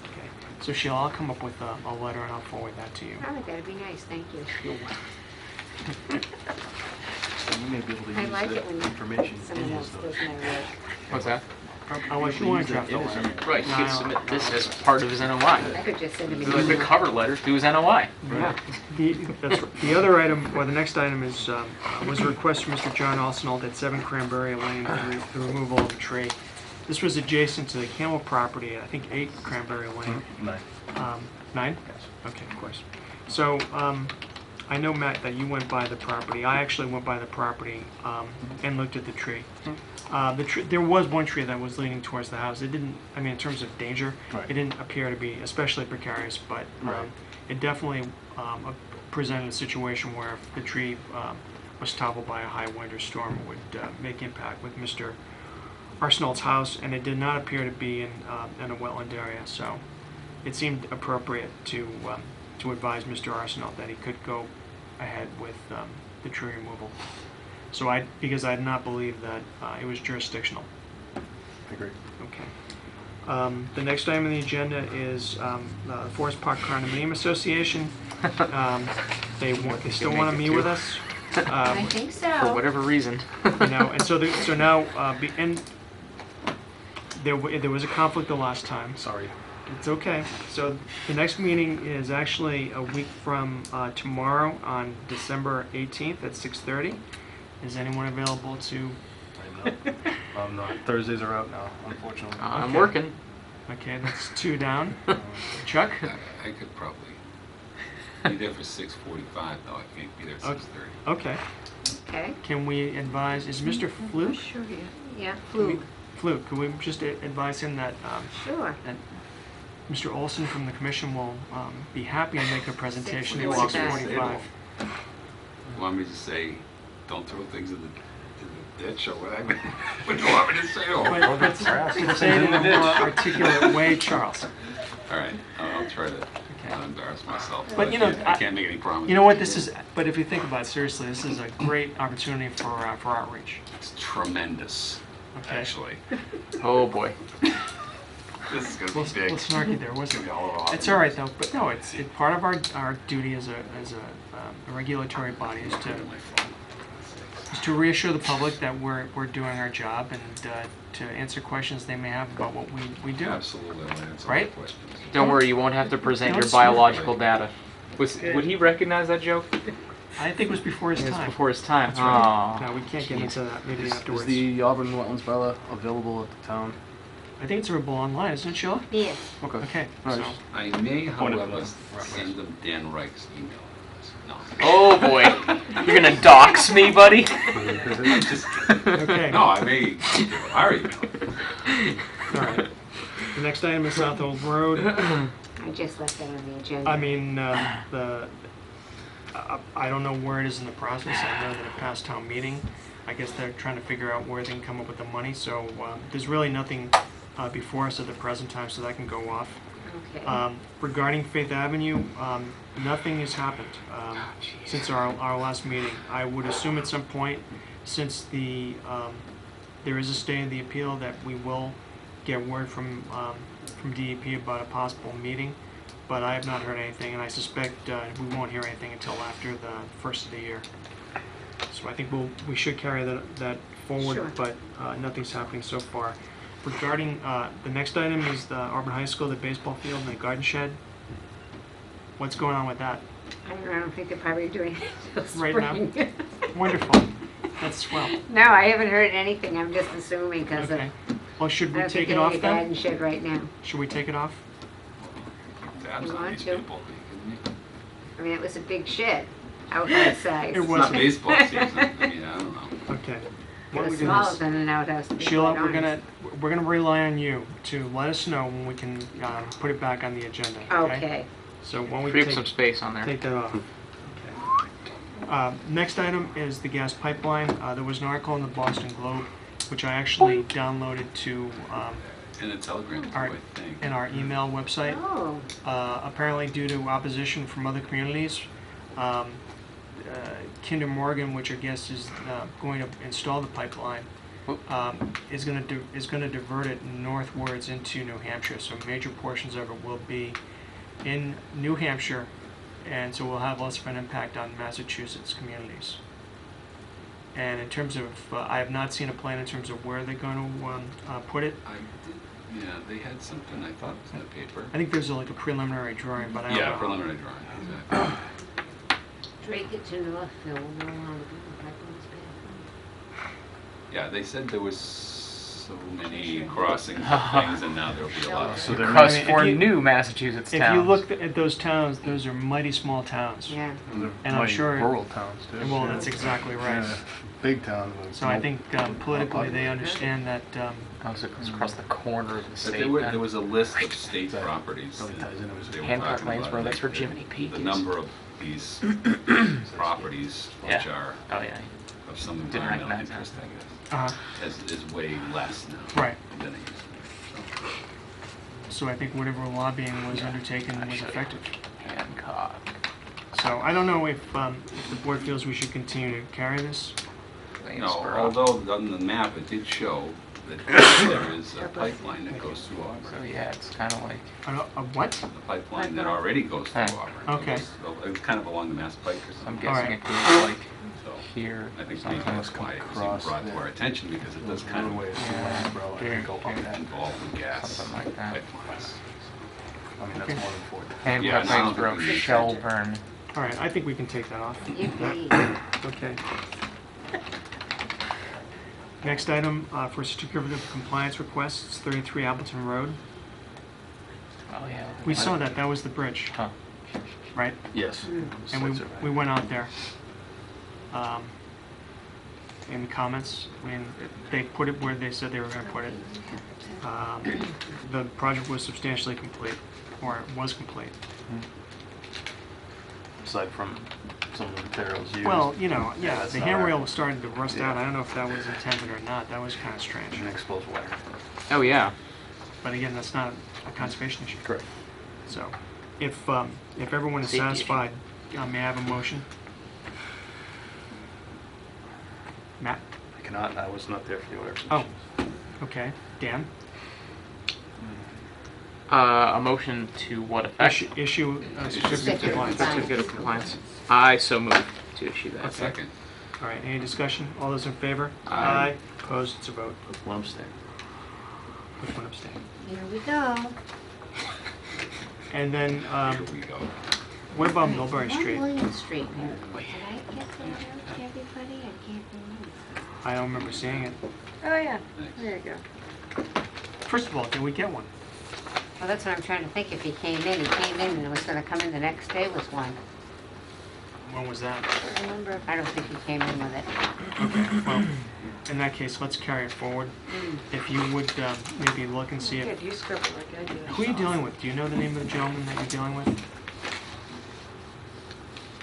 Okay. So Sheila, I'll come up with a letter and I'll forward that to you. Oh, that'd be nice, thank you. And you may be able to I use like that it when information in someone else his does notes. my work. What's that? I'll let you want to draft the letter. Right, he No, could no, submit this no. as part of his NOI. I could just send him an Like the email. cover letter to his NOI. Yeah. The other item, or the next item is, was a request from Mr. John Arsenault at 7 Cranberry Lane for the removal of a tree. This was adjacent to the Campbell property at, I think, 8 Cranberry Lane. 9. 9? Okay, of course. So, I know, Matt, that you went by the property. I actually went by the property and looked at the tree. There was one tree that was leaning towards the house. It didn't, I mean, in terms of danger, Right. it didn't appear to be especially precarious, but Right. it definitely presented a situation where if the tree was toppled by a high wind or storm, it would make impact with Mr. Arsenault's house, and it did not appear to be in a wetland area, so it seemed appropriate to advise Mr. Arsenault that he could go ahead with the tree removal. So because I did not believe that it was jurisdictional. Agree. Okay. The next item on the agenda is the Forest Park Condominium Association. They still want to meet with us. I think For so. whatever reason. You know, and so now there was a conflict the last time. Sorry. It's okay. So the next meeting is actually a week from tomorrow on December 18th at 6:30. Is anyone available to? I'm not. Thursdays are out now, unfortunately. I'm Okay. working. Okay, that's 2 down. Chuck? I could probably be there for 6:45, though. I can't be there at 6:30. Okay. Okay. Can we advise, is Mr. Fluke? Sure, yeah, Fluke. Fluke, could we just advise him that Sure. Mr. Olson from the commission will be happy to make a presentation at 6:45. 6:45? You want me to say, don't throw things in the ditch or whatever? What do you want me to say? But say it in a more articulate way, Charles. All right, I'll try to not embarrass myself. But, you know, I can't make any promises. You know what, this is, but if you think about it seriously, this is a great opportunity for outreach. It's tremendous, Okay. actually. Oh boy. This is going to Well, be big. let's snarky there, It's wasn't going to it? be all over. It's all right though, but no, it's part of our duty as a regulatory body is to reassure the public that we're doing our job and to answer questions they may have about what we do. Absolutely, I'll answer Right? all questions. Don't worry, you won't have to present Don't your snort. biological data. Would he recognize that joke? I think it was before his It was time. before his time. That's right. Oh. No, we can't get into that. Maybe Is afterwards. the Auburn Wetlands bylaw available at the town? I think it's available online, isn't it, Sheila? Yes. Okay. Okay. All So right. I may, Point of however, reference. send them Dan Reich's email address. No. Oh boy. You're gonna dox me, buddy? Just, okay. no, I may give them our email. All right. The next item is South Old Road. I just left that on the agenda. I mean, I don't know where it is in the process. I know that it passed town meeting. I guess they're trying to figure out where they can come up with the money. So there's really nothing before us at the present time, so that can go off. Okay. Regarding Faith Avenue, nothing has happened since our last meeting. I would assume at some point, since there is a stay in the appeal, that we will get word from DEP about a possible meeting, but I have not heard anything, and I suspect we won't hear anything until after the first of the year. So I think we should carry that forward, Sure. but nothing's happening so far. Regarding the next item is the Auburn High School, the baseball field, and the garden shed. What's going on with that? I don't think they're probably doing it until Right now? spring. Wonderful. That's swell. No, I haven't heard anything. I'm just assuming because Okay. Well, should I we don't take think it off they need a garden then? shed right now. Should we take it off? Tabs You on want these to? people. Are you kidding me? I mean, it was a big shed, outhouse size. It It's was. not baseball season. I mean, I don't know. Okay. It was we smaller gonna- than an outhouse. to be Sheila, quite honest. we're gonna rely on you to let us know when we can put it back on the agenda. Okay. So when we Free up take some space on there. take that off. Okay. Next item is the gas pipeline. There was an article in the Boston Globe, which I actually downloaded to And the Telegram too, Our- I think. in our email website. Oh, Apparently due to opposition from other communities, Kinder Morgan, which I guess is going to install the pipeline, is going to divert it northwards into New Hampshire. So major portions of it will be in New Hampshire, and so we'll have less of an impact on Massachusetts communities. And in terms of, I have not seen a plan in terms of where they're going to put it. Yeah, they had something, I thought was in the paper. I think there's like a preliminary drawing, but I don't know. Yeah, preliminary drawing, exactly. Drake it to Northville will no longer be the pipeline's path. Yeah, they said there was so many crossings of things, and now there'll be a lot. So they're Across making- four if you- new Massachusetts If towns. you look at those towns, those are mighty small towns. Yeah. And I'm mighty sure- rural towns too. Well, that's exactly right. Yeah, big towns. with So I no- think politically they understand that, Oh, so it's across the corner of the But state. there then. was a list of state Exactly. properties. Really ties into that it. they were Hancock talking about, Lanesboro, that's where like Jiminy Peak the is. number of these properties, which Yeah. are Oh, yeah. of some Didn't environmental recognize interest, I guess, is way less now right. than it used to be. So I think whatever lobbying was undertaken was Actually. effective. Hancock. So I don't know if the board feels we should continue to carry this. No, Lanesboro. although on the map it did show that there is a pipeline that goes through So Auburn. yeah, it's kind of like A what? A pipeline that already goes through Huh. Auburn. Okay. It was kind of along the Mass Pike or I'm something. guessing Alright. it goes like So here. I think or maybe something. that's why it was even Across brought to there. our attention, because it does kind Roadway of is Lanesboro, I think, go up that. involve the gas Something like that. pipelines. I mean, that's more than 40. Yeah, Hancock, no, I don't Lanesboro, think we need Shelburne. All right, I think we can take that off. Yippee. Okay. Next item for certificate of compliance requests, 33 Appleton Road. Oh yeah. We saw that. That was the bridge, Huh. right? Yes. And Site survey. we went out there. Any comments? I mean, they put it where they said they were going to put it. The project was substantially complete, or it was complete. Aside from some of the materials used. Well, you know, yeah, that's the not handrail right. was starting to rust out. Yeah. I don't know if that was intended or not. That was kind of strange. And exposed wire. Oh yeah. But again, that's not a conservation issue. Correct. So, if everyone is Safety issue. satisfied, may I have a motion? Matt? I cannot, I was not there for the order. Oh, okay. Dan? A motion to what effect? Issue certificate of compliance. Certificate of compliance. I so move to issue that. Okay. Second. All right, any discussion? All those in favor? Aye. Opposed? It's a vote. One abstain. Which one abstained? Here we go. And then, Here we go. what about Millbury Street? William Street. Did I get the note to everybody? I can't remember. I don't remember seeing it. Oh, yeah. Thanks. There you go. First of all, did we get one? Well, that's what I'm trying to think. If he came in and it was gonna come in the next day with one. When was that? I remember. I don't think he came in with it. Okay, well, in that case, let's carry it forward. If you would maybe look and see Good, if, you scribble like I do. who are you dealing with? Do you know the name of the gentleman that you're dealing with?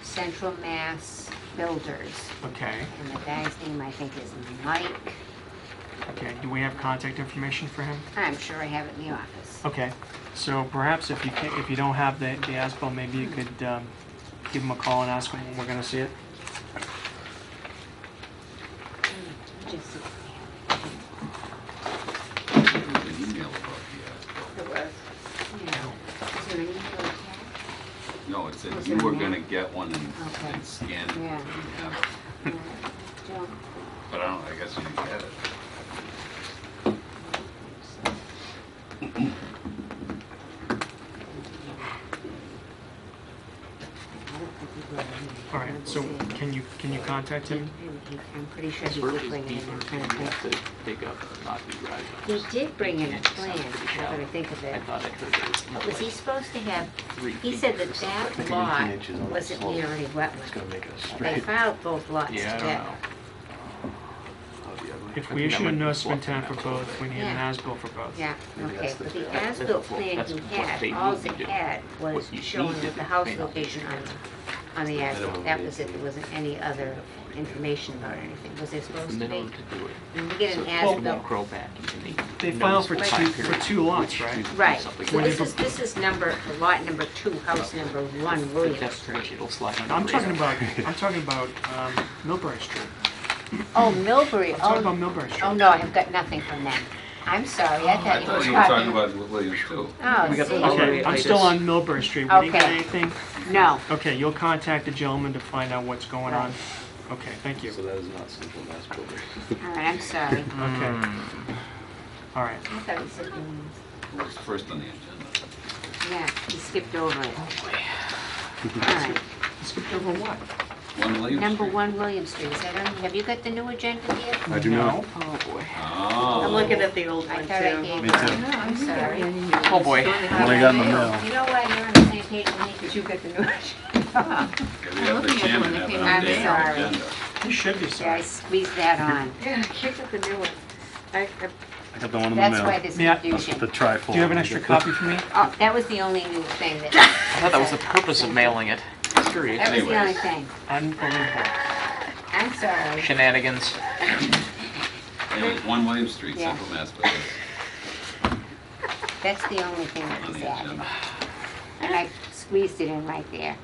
Central Mass Builders. Okay, And the guy's name, I think, is Mike. Okay, do we have contact information for him? I'm sure I have it in the office. Okay, so perhaps if you don't have the as-built, maybe you could give him a call and ask him when we're gonna see it. Just- An email about It was. Yeah. Is there an email attached? the, no, it said Was you it were in there? gonna get one Okay. and scan it. Yeah. Yeah. Joe. But I don't, I guess you didn't get it. All right, so can you contact him? I'm pretty sure he Sort did of bring it in. I'm deeper, trying you to have think. to dig up Rocky Drive. He did bring in a It sounds plan, pretty now that I shallow. think of I it. thought I heard it was more Was he like supposed to have, 3 he feet said or that something. that 18 lot inches on the wasn't slope. near any It's wetland. gonna make it They straight. filed both lots Yeah, I don't together. know. If I we think that issue a might be notice of bluffing intent for that both, we need an Yeah. as-built for both. Yeah, Maybe okay, that's but the- the that's as-built what- plan that's he what had, they all need he to do. had was What you showing need to the do house may not be location true. on the as-built. Minimum That was is- it, there wasn't any other information about anything. Was there supposed to be? Minimum to do it. When we get an So it as-built, won't grow back into the. They filed for noticeable two- time for period, two lots, which right? means right, something so like this is number, lot number 2, house number 1, the William depth Street. range, it'll slide under I'm the talking radar. about Millbury Street. Oh, Millbury, I'm talking about oh, Millbury Street. oh no, I've got nothing from them. I'm sorry, I I thought you thought were you were talking talking. about Williams too. Oh, We got the see, color. Okay, I'm still on Millbury Street. We didn't get Okay. anything? no, Okay, you'll contact the gentleman to find out what's going on. Okay, thank you. So that is not Central Mass Building. all right, I'm sorry. Okay. All right. I thought he said Williams. It was first on the agenda. Yeah, he skipped over it. All right, Skipped over what? 1 Williams number Street. 1 William Street, is that on, have you got the new agenda here? I do not. Oh, boy. Oh. I'm looking at the old I one thought I too. gave Me you. too. No, I'm sorry. Oh, boy. What I got in the mail. You know why you're on the same page with me, because you got the new agenda. Yeah, we have the looking at the chairman one that have it came on out the there. agenda. You should be Yeah, I sorry. squeezed that on. Yeah, you got the new one. I got the one in the That's why mail. there's May I- confusion. The trifold. Do you have an extra copy for me? Oh, that was the only new thing that. I thought that was the purpose of mailing it. Curious. That was the only Anyways. thing. Unbelievable. I'm sorry. Shenanigans. Anyways, 1 Williams Street, Yeah. Central Mass Building That's the only thing that on was the added. agenda. And I squeezed it in right there.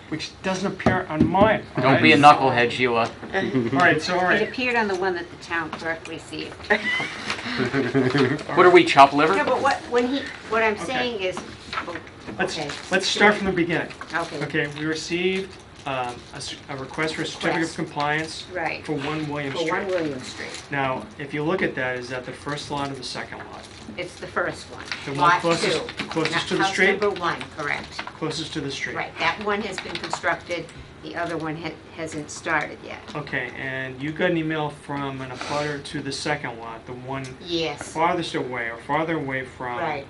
Which doesn't appear on mine. all Don't right? be a knucklehead, Sheila. All right, all It right. appeared on the one that the town clerk received. What are we, chopped liver? No, but what I'm saying is, Let's, okay. let's start from the beginning. Okay, Okay, we received a request for a certificate of Request. compliance right, for 1 William for 1 Street. William Street. Now, if you look at that, is that the first lot or the second lot? It's the first one. The one Lot closest- 2. closest to the House street? number 1, correct. Closest to the street? Right, that one has been constructed, the other one hasn't started yet. Okay, and you got an email from an abutter to the second lot, the one Yes, farthest away or farther away from Right.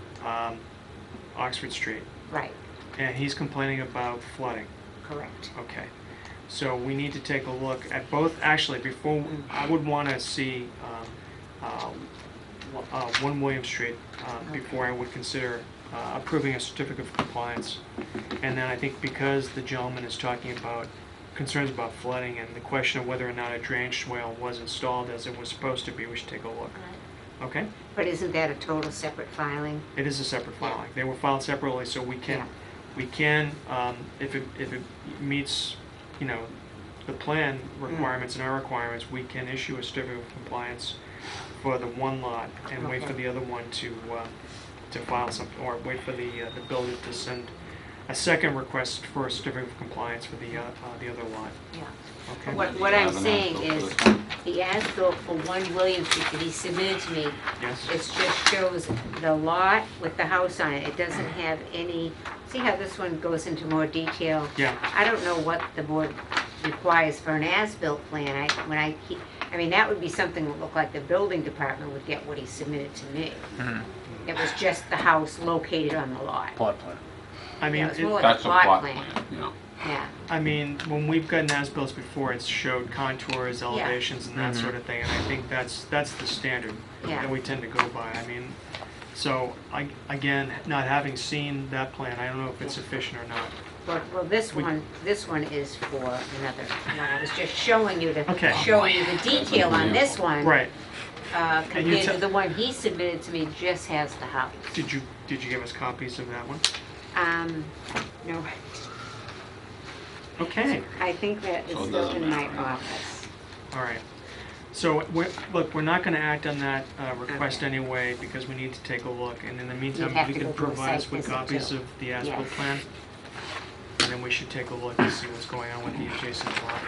Oxford Street, right, and he's complaining about flooding. correct. Okay, so we need to take a look at both, actually, before, I would want to see 1 William Street before I would consider approving a certificate of compliance. And then I think because the gentleman is talking about concerns about flooding and the question of whether or not a drainage swale was installed as it was supposed to be, we should take a look. Okay? But isn't that a total separate filing? It is a separate filing. They were filed separately, so we Yeah. can, if it meets, you know, the plan requirements and our requirements, we can issue a certificate of compliance for the one lot and wait for Okay. the other one to file something, or wait for the builder to send a second request for a certificate of compliance for the other lot. Yeah. Okay? What I'm Have an saying as-built is, for this. the as-built for 1 William Street that he submitted to me, Yes? it just shows the lot with the house on it. It doesn't have any, see how this one goes into more detail? Yeah. I don't know what the board requires for an as-built plan. I mean, that would be something that looked like the building department would get what he submitted to me. Mhm. It was just the house located on the lot. Plot plan. I mean, Yeah, it's it- more like a That's a plot plan, yeah. Yeah, I mean, when we've gotten as-bills before, it's showed contours, elevations, and that Mhm. sort of thing, and I think that's the standard Yeah. that we tend to go by. I mean, so, again, not having seen that plan, I don't know if it's sufficient or not. well, this one is for another one. I was just showing you Okay. the detail on this one. Right, And you compared to te- the one he submitted to me, just has the house. Did you give us copies of that one? No, Okay. I think that is So it still doesn't in my matter. office. All right. So, look, we're not going to act on that request Okay. anyway because we need to take a look. And in the You'd meantime, have you to can go do a provide us site with visit, copies too. of the as-built Yes. plan. And then we should take a look and see what's going on with the adjacent lot.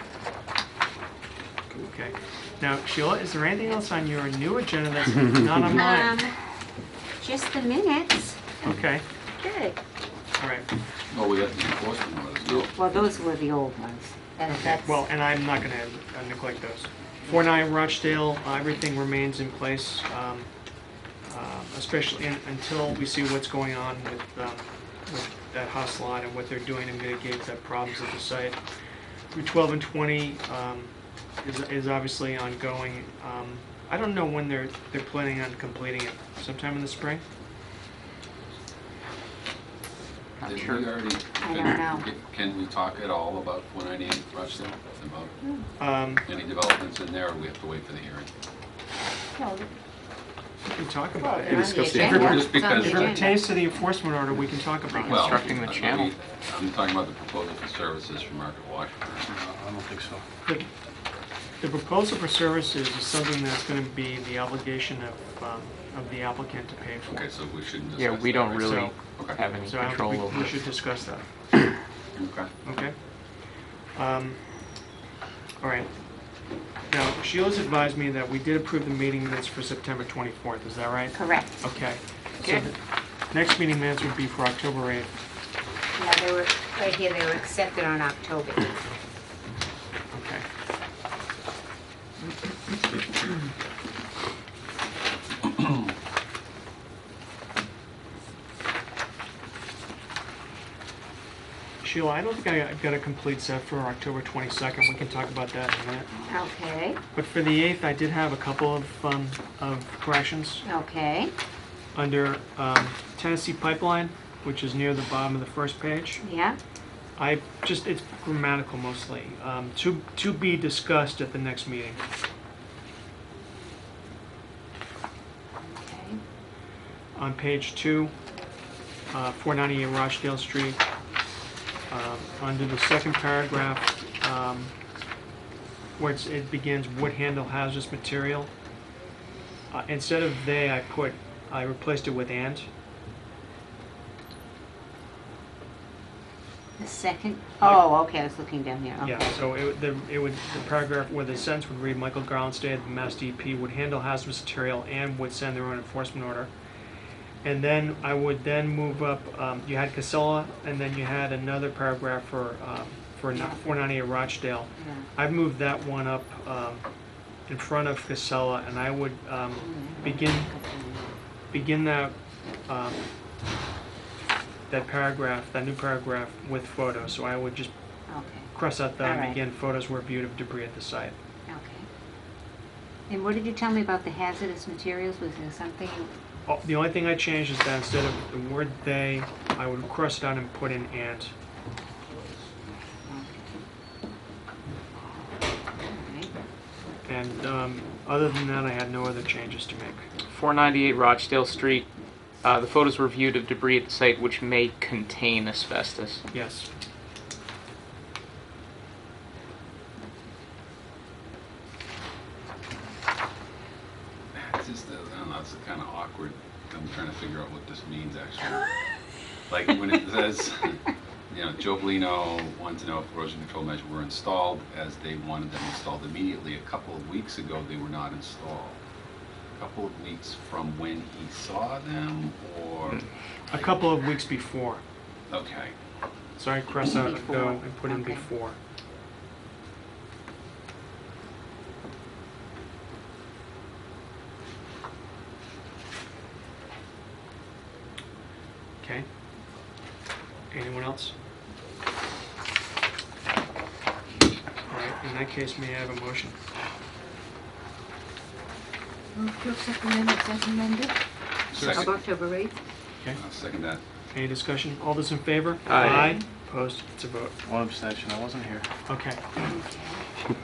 Okay. Now, Sheila, is there anything else on your new agenda that's not on mine? Just the minutes. Okay. Good. All right. Oh, we got the enforcement orders, no? Well, those were the old ones. That's, Well, and I'm not going to neglect those. 49 Rochdale, everything remains in place, especially until we see what's going on with that house lot and what they're doing to mitigate the problems at the site. Through 12 and 20 is obviously ongoing. I don't know when they're planning on completing it. Sometime in the spring? Not Did sure. we already? I don't know. Can we talk at all about 498 Rochdale? About any developments in there, or we have to wait for the hearing? no, We can talk well, about they're it. on the discuss the agenda. Just It's on the because- If it agenda. pertains to the enforcement order, we can talk about it. Well, Constructing the channel. I'm talking about the proposal for services for Market Washburn. No, I don't think so. The proposal for services is something that's going to be the obligation of the applicant to pay for. Okay, so we shouldn't discuss Yeah, we don't that, right? really So- Okay. have any So I control don't think over we it. should discuss that, Okay. okay? All right. Now, Sheila's advised me that we did approve the meeting minutes for September 24th, is that right? Correct. Okay. So Good. the next meeting minutes would be for October 8th. Yeah, they were, right here, they were accepted on October 8th. Okay. Sheila, I don't think I've got a complete set for October 22nd. We can talk about that in a minute. Okay, But for the 8th, I did have a couple of corrections. okay, Under Tennessee Pipeline, which is near the bottom of the first page, yeah, it's grammatical mostly. To be discussed at the next meeting. okay, On page 2, 498 Rochdale Street, under the second paragraph, where it begins, would handle hazardous material. Instead of they, I replaced it with and. the second, oh, okay, I was looking down here, okay. Yeah, so the paragraph where the sentence would read, Michael Garland stated the Mass DEP would handle hazardous material and would send their own enforcement order. And then I would then move up, you had Casella, and then you had another paragraph for 498 Rochdale. Yeah. I've moved that one up in front of Casella, and I would begin that that new paragraph with photos. So I would just Okay, cross out the All right. begin photos were viewed of debris at the site. okay. And what did you tell me about the hazardous materials? Was there something, Oh, the only thing I changed is that instead of the word they, I would cross it out and put in and. okay, And other than that, I had no other changes to make. 498 Rochdale Street. The photos were viewed of debris at the site which may contain asbestos. Yes. It's just, I don't know, it's kind of awkward. I'm trying to figure out what this means, actually. Like, when it says, you know, Joe Bolino wanted to know if erosion control measures were installed, as they wanted them installed immediately. A couple of weeks ago, they were not installed. A couple of weeks from when he saw them, or? A couple of weeks before. Okay. So I cross out and go Before. and put in Okay. before. Okay. Anyone else? All right, in that case, may I have a motion? Move to accept the minutes as amended of Second. October 8th. Okay. I'll second that. Any discussion? All those in favor? Aye. Opposed? It's a vote. One abstention, I wasn't here. Okay. You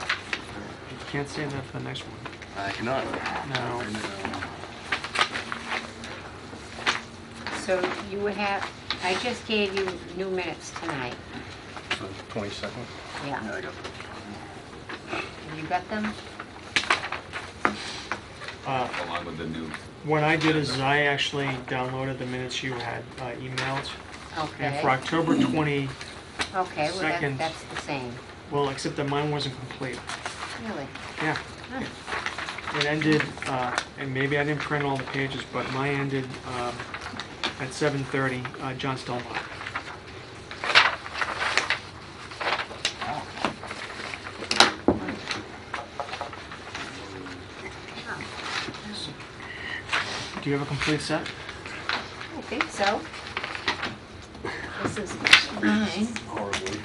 can't say that for the next one. I cannot. No. So you would have, I just gave you new minutes tonight. So 22nd? Yeah. I got Have you got them? Along with the new, What I did is I actually downloaded the minutes you had emailed. And for Okay. October 20, Okay, well, second. that's the same. well, except that mine wasn't complete. Really? Yeah. Huh. It ended, and maybe I didn't print all the pages, but mine ended at 7:30, John Stelmach. Do you have a complete set? I think so. This is mine. horribly.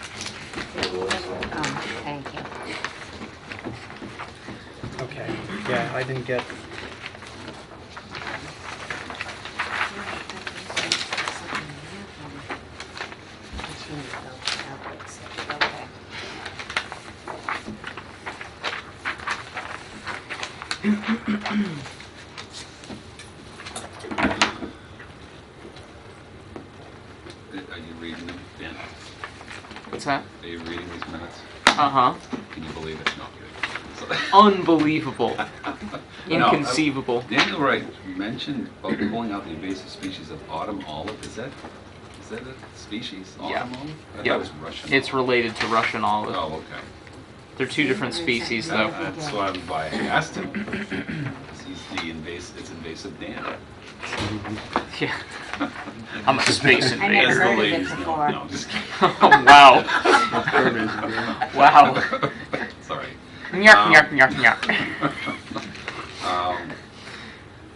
Oh, thank you. Okay. Yeah, I didn't get. Okay. are you reading them, Dan? What's that? Are you reading these minutes? Uh-huh. Can you believe it? No, I'm kidding. Unbelievable. No, Inconceivable. Daniel Wright mentioned about pulling out the invasive species of autumn olive. Is that a species? Yeah. Autumn olive? I thought Yep. it was Russian It's olive. related to Russian olive. Oh, okay. They're two different species, though. That's why I asked him. It's invasive Dan. Yeah. I'm a space I never invader. As the heard of it ladies know. before. No, I'm just kidding. Oh, wow. Wow. Sorry. Nyark, nyark, nyark, nyark.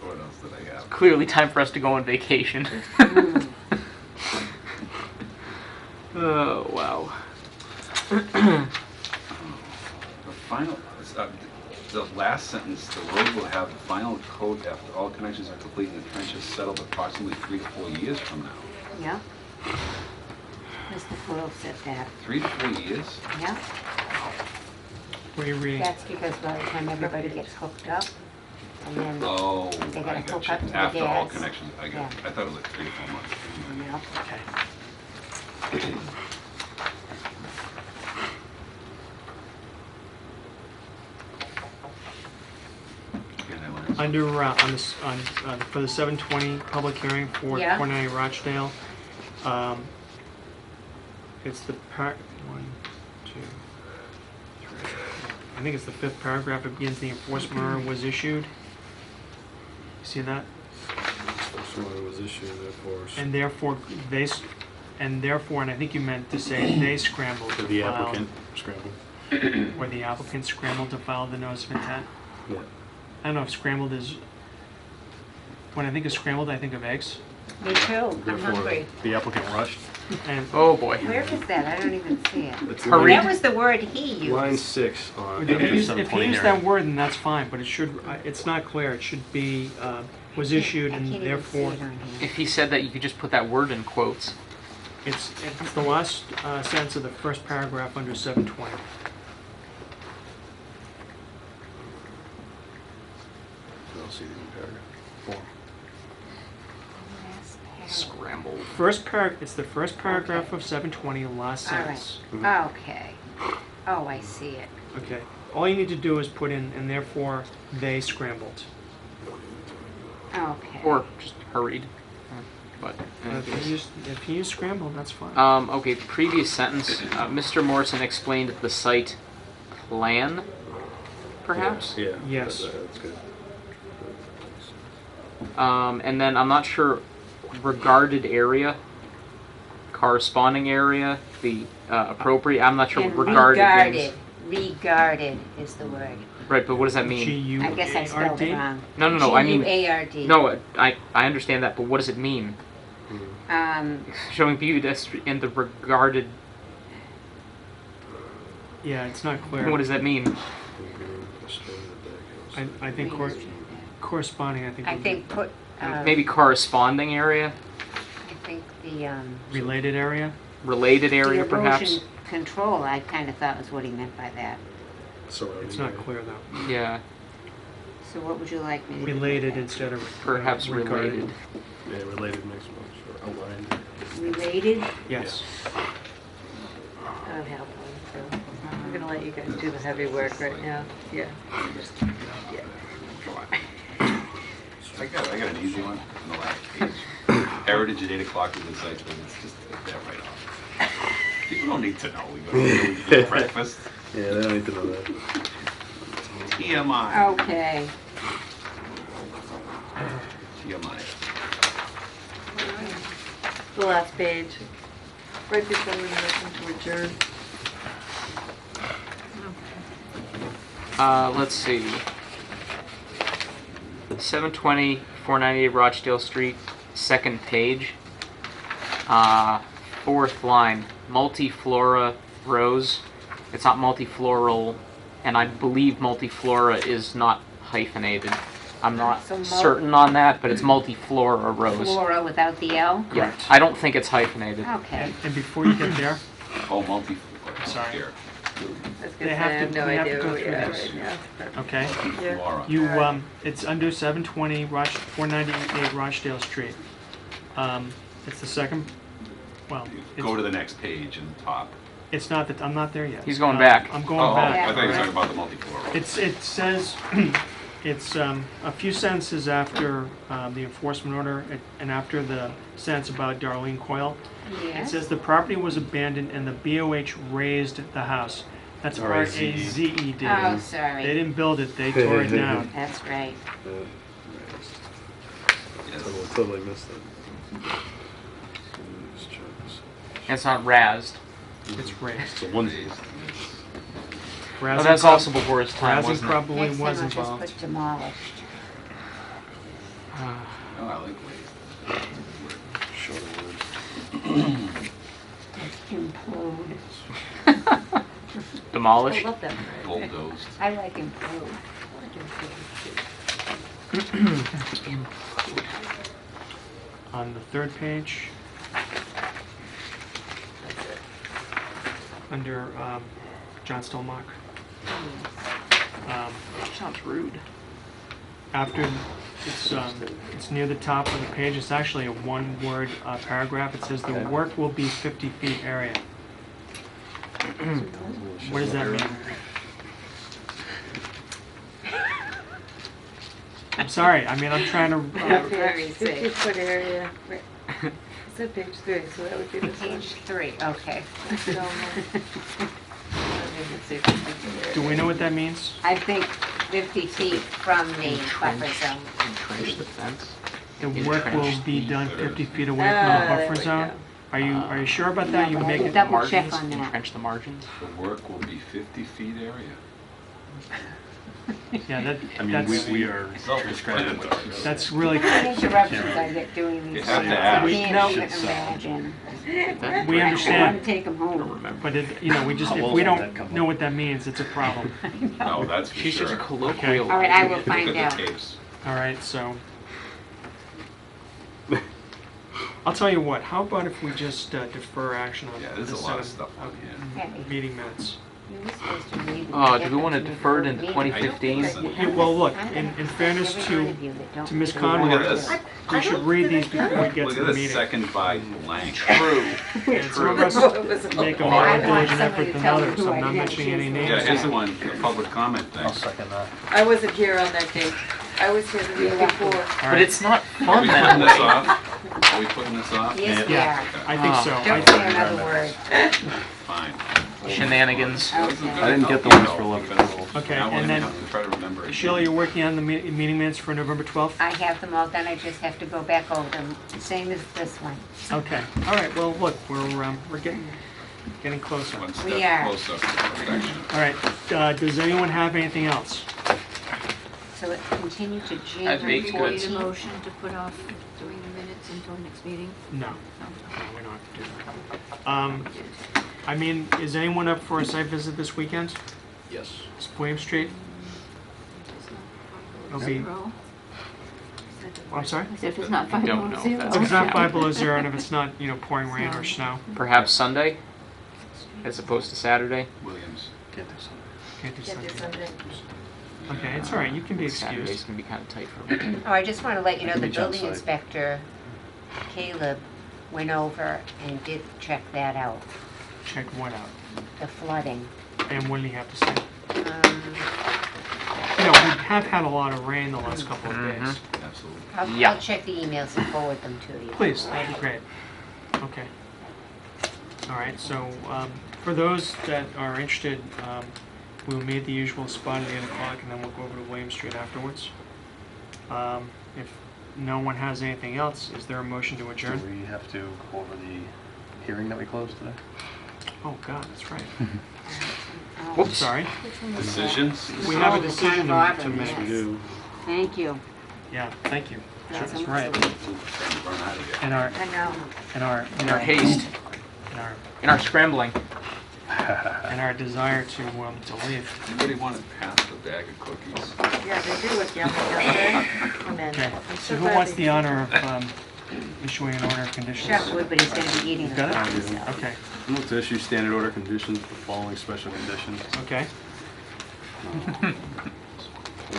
What else did I have? Clearly time for us to go on vacation. Oh, wow. The final, the last sentence, the road will have the final coat after all connections are complete and the trench is settled approximately 3 to 4 years from now. Yeah. Mr. Quill said that. 3 to 4 years? Yeah. What are you reading? That's because by the time everybody gets hooked up, and then, Oh, They I gotta got hook you. up to the After all gas. connections, I got, Yeah. I thought it was like 3 to 4 months. you know. Okay. And I learned- Under, on this, for the 7:20 public hearing for Yeah. 29 Rochdale, it's the one, two, three. I think it's the 5th paragraph. It begins, the enforcement order was issued. See that? Enforcement was issued, therefore. And therefore, and I think you meant to say they scrambled to The file, applicant scrambled. or the applicant scrambled to file the notice of intent. Yeah. I don't know if scrambled is, when I think of scrambled, I think of eggs. Me too, I'm Therefore, hungry. the applicant rushed. And Oh, boy. Where is that? I don't even see it. It's Hurry. That was the word he line used. 6 on if he used 720 that hearing. word, then that's fine, but it should, it's not clear. It should be, was issued I and can't even see therefore, it on here. If he said that, you could just put that word in quotes. it's the last sentence of the first paragraph under 720. I'll see the new paragraph. 4. Last paragraph. Scrambled. It's the first paragraph of 720, last All right. sentence. Okay. Oh, I see it. Okay. All you need to do is put in, and therefore they scrambled. Okay. Or just hurried. But, If you use scrambled, that's fine. okay, previous sentence. Mr. Morrison explained the site plan, perhaps? Yeah. Yes. That's good. And then I'm not sure, regarded area, corresponding area, the appropriate, I'm not sure And what regarded means. regarded is the word. Right, but what does that mean? I guess I spelled it G-U-A-R-D? wrong. No, I mean, G-U-A-R-D. no, I understand that, but what does it mean? Showing viewed as in the regarded, Yeah, it's not clear. what does that mean? I think corresponding, I think. I would think put, Maybe corresponding area, I think the, be related area. related area, the perhaps? erosion control, I kind of thought was what he meant by that. It's not clear though. Yeah. So what would you like me to do? related instead of Perhaps regarding. related. Yeah, related makes more sure. Aligned. Related? Yes. I'm helping, so I'm gonna let you guys do the heavy work right now. Yeah. I got an easy one on the last page. Heritage at 8 o'clock is the site, but it's just take that right off. People don't need to know. We go to eat breakfast. Yeah, they don't need to know that. TMI. Okay. TMI. The last page, right before we motion to adjourn. Let's see. 720, 498 Rochdale Street, second page. Fourth line, multiflora rose. It's not multifloral, and I believe multiflora is not hyphenated. I'm not So certain on that, but it's multiflora rose. Flora without the L? Yeah, I don't think it's hyphenated. Okay. And before you get there, Oh, multi. Sorry. Here. I was They gonna say, I have have to- no they have to idea go where we through are this. right now. okay? Yeah. Laura. You, it's under 720 498 Rochdale Street. It's the second, well, Go to the next page in the top. it's not that, I'm not there yet. He's going back. I'm going Oh, back. I thought you were Yeah. talking about the multifloral. It says, it's a few sentences after the enforcement order and after the sentence about Darlene Coyle. It Yes. says the property was abandoned and the BOH raised the house. That's R-A-Z-E-D. Oh, They sorry. didn't build it, they tore it down. That's right. Yes. Totally missed it. It's not razzed. It's raised. So onesie. Oh, that's also before his time, Razing wasn't it? probably Next time was I'll just involved. put demolished. Oh, I like ways. Shorter word. Implode. Demolished. I love that. Bulldozed. I like implode. On the third page, under John Stolmach. Sounds rude. After, it's near the top of the page, it's actually a one-word paragraph. It says, "The work will be 50 feet area." What does that mean? I'm sorry, I mean, I'm trying to, Very safe. 50-foot area. It's at page 3, so that would be this one. Page 3, okay. So, do we know what that means? I think 50 feet from the buffer zone. Entrench the fence. The work will be done 50 feet away from the there buffer we zone? go. Are you sure about that? You can make it, Double check Margins, on that. entrench the margins. The work will be 50 feet area. yeah, I mean, that's, we are self-explanatory. that's really, What interruptions I get doing You these have to things, I ask. can't even Should imagine. we I want to understand, take them home. but it, we just, if we don't know what that means, it's a problem. No, that's for She's sure. such a colloquial. All right, I will Look find at out. the tapes. All right, so. I'll tell you what, how about if we just defer action on Yeah, there's the a lot of set stuff on here. Okay. meeting minutes? You were supposed to read the Oh, do we difference want to in the defer it into meeting. 2015? Yeah, well, look, in fairness to Ms. Conway, Look at this. we should read these before we get Look to at the this meeting. second by blank. True. And some of us make a Oh, more I want diligent somebody effort to than tell me others, who I'm I not didn't mentioning any choose. names. Yeah, here's the one, the public comment thing. second that. I wasn't here on that date. I was here the week before. All But right, it's not Are fun we that putting this way. off? Are we putting this off? Yes, we Yeah. are. I think so. Don't say another word. Fine. Shenanigans. Okay. I didn't get the ones for 11. Okay, Now we'll and then, have to try to remember. it. Shirley, you're working on the meeting minutes for November 12th? I have them all done, I just have to go back over them, same as this one. Okay, all right, well, look, we're getting closer. One We step are. closer to perfection. All right, does anyone have anything else? So it continued to I've January baked Do you need a 14th. motion to put off doing the minutes until next meeting? No, we don't have to do that. I mean, is anyone up for a site visit this weekend? Yes. It's William Street? It'll be, I'm sorry? If it's not I five don't know if that's If it's not Yeah. 5 below zero and if it's not, pouring rain or snow, Perhaps Sunday, as opposed to Saturday. Williams. Can't do something. can't do Can't do Sunday. Sunday. Okay, it's all right, you can be Saturdays excused. can be kind of tight for me. Oh, I just want to let you know, Can the be jump building site. inspector, Caleb, went over and did check that out, Check what out? the flooding. And what do you have to say? Um, You know, we have had a lot of rain the last couple of days. Mhm. Absolutely. Yeah. I'll check the emails and forward them to you. Please, that'd be great. Okay. All right, so for those that are interested, we'll meet the usual spot at 8 o'clock and then we'll go over to William Street afterwards. If no one has anything else, is there a motion to Do adjourn? we have to go over the hearing that we closed today? Oh, God, that's right. Oh, Whoops, sorry. Which one was that? Decisions? We have Oh, a the decision town of to Auburn, make. yes. We do. Thank you. Yeah, thank you. That's That's right. Starting to run out of here. And our, I know. and our, In our haste, in our scrambling. and our desire to leave. Anybody want to pass the bag of cookies? Yeah, they do look yummy, don't they? Come in. Okay, I'm so who glad wants they the did. honor of issuing an order of conditions? Chuck would, but he's going to be eating You the got cookies. it? so. Okay, Move to issue standard order conditions with the following special conditions. okay,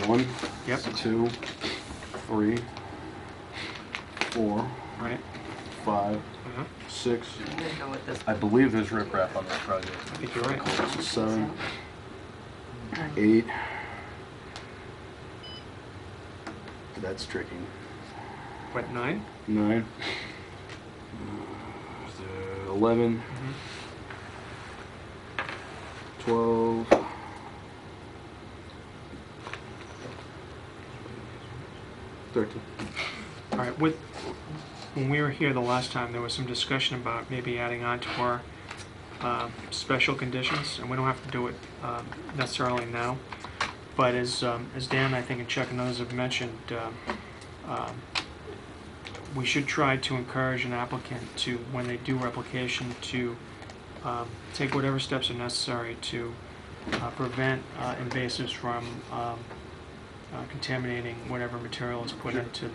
1, yep, 2, 3, 4, right. 5, Uh-huh. 6. I didn't know what this. I believe there's riprap on this project. I think you're right. 7, 8. That's tricky. What, 9? 9. 11. 12. 13. All right, when we were here the last time, there was some discussion about maybe adding on to our special conditions, and we don't have to do it necessarily now. But as Dan, I think, and Chuck and others have mentioned, we should try to encourage an applicant to, when they do replication, to take whatever steps are necessary to prevent invasives from contaminating whatever material is put into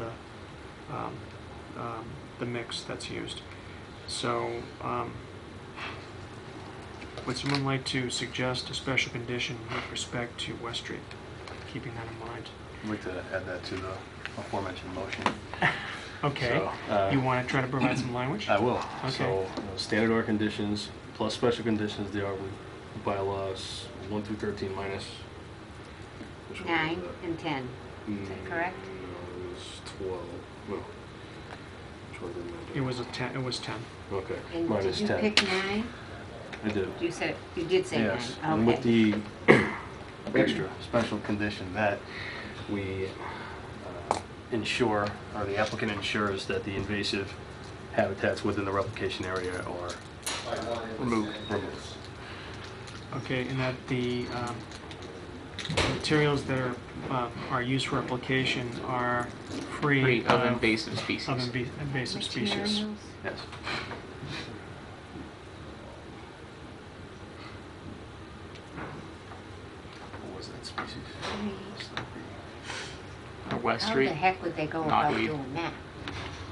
the mix that's used. So, would someone like to suggest a special condition with respect to West Street, keeping that in mind? I'd like to add that to the aforementioned motion. Okay, So, you want to try to provide some language? I will. Okay. So, standard order conditions plus special conditions, they are with bylaws 1 through 13 minus. Which one was 9 that? and 10. Is that correct? No, it was 12. No. Which one did I do? It was a 10. It was 10. Okay. And Minus did you 10. pick 9? I did. You did say 9. Yes. And with Okay. the extra special condition that we ensure, or the applicant ensures that the invasive habitats within the replication area are removed. Okay, and that the materials that are used for replication are free Of invasive species. of invasive species. Materials? Yes. What was that species? West How Street. the heck would they go about Knotweed. doing that?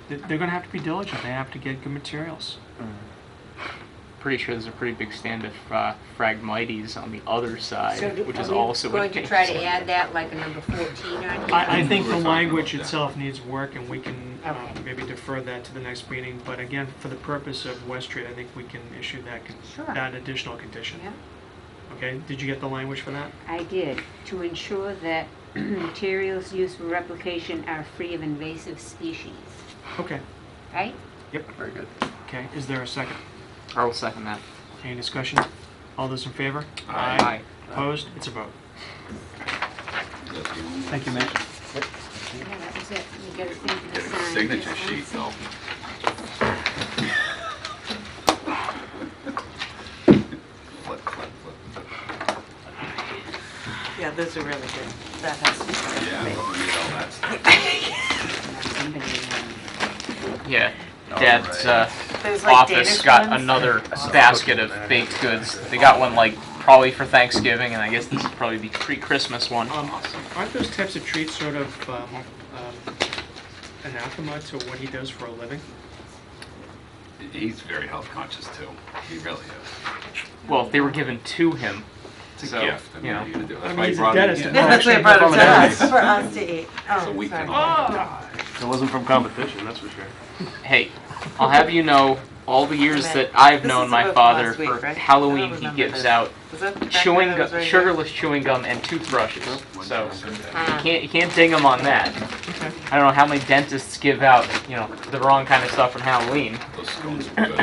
They're going to have to be diligent. They have to get good materials. Pretty sure there's a pretty big stand of Phragmites on the other side, So which are is we also going to try to add that like a number 14 on here? I think the We're talking language about that. itself needs work, and we can Okay. maybe defer that to the next meeting. But again, for the purpose of West Street, I think we can issue that Sure. that additional condition. Yeah, Okay, did you get the language for that? I did. To ensure that materials used for replication are free of invasive species, Okay, right? Very good. okay. Is there a second? I will second that. Any discussion? All those in favor? Aye. Opposed? It's a vote. That's the only Thank you, Mitch. Yeah, that was it. You got a thing to sign. signature Just sheet, one though. Flip, flip, flip. Yeah, those are really good. That has to be. Yeah, we'll need all that stuff. second. Somebody, Yeah. All Dad's right. Those like office Danish got ones? another basket of baked goods. They got one like probably for Thanksgiving, and I guess this is probably the pre-Christmas one. Aren't those types of treats sort of anathema to what he does for a living? He's very health conscious too. He really is. Well, if they were given to him, It's a So, gift. I mean, you know. what are you gonna do? I That's mean, why I he's a brought it dentist. in. Yeah, that's why I brought it From to an us, enemy. for us to eat. So we can sorry. all. It wasn't from competition, that's for sure. Hey, I'll have you know, all the years Man, that I've this known is my about father, last week, for right? I don't Halloween he remember gives this. out Was that the back chewing that gum, was right here? sugarless chewing gum and toothbrushes. So Ah. you can't ding him on that. I don't know how many dentists give out, the wrong kind of stuff on Halloween. Those scones were good.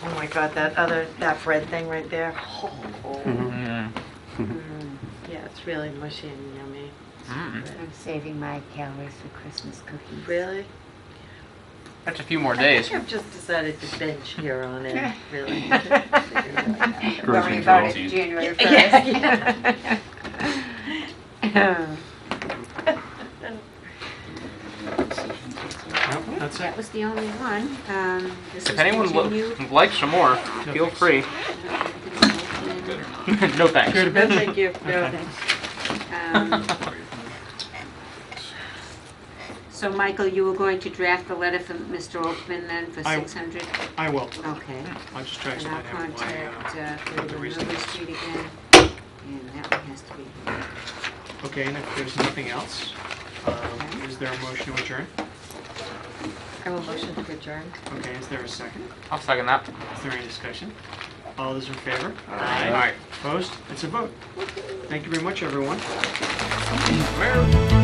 Oh my God, that bread thing right there. Mm. Yeah, it's really mushy and yummy. Mm. I'm saving my calories for Christmas cookies. Really? That's a few more I days. think I've just decided to binge here on in, really. Worry about it January 1st. Yeah, yeah. No, that's That it. was the only one. This If is anyone continued. would like some more, feel free. No thanks. Care to bid? Thank you. No, Okay. thanks. So Michael, you were going to draft a letter from Mr. Oakman then for I- 600? I will. Okay. I'll just try to And I'll explain it. contact the River reason is. Street again. And that one has to be. Okay, and if there's nothing else, is there a motion to adjourn? I will motion to adjourn. Okay, is there a second? I'll second that. Is there any discussion? All those in favor? All right. Opposed? It's a vote. Thank you very much, everyone. Well.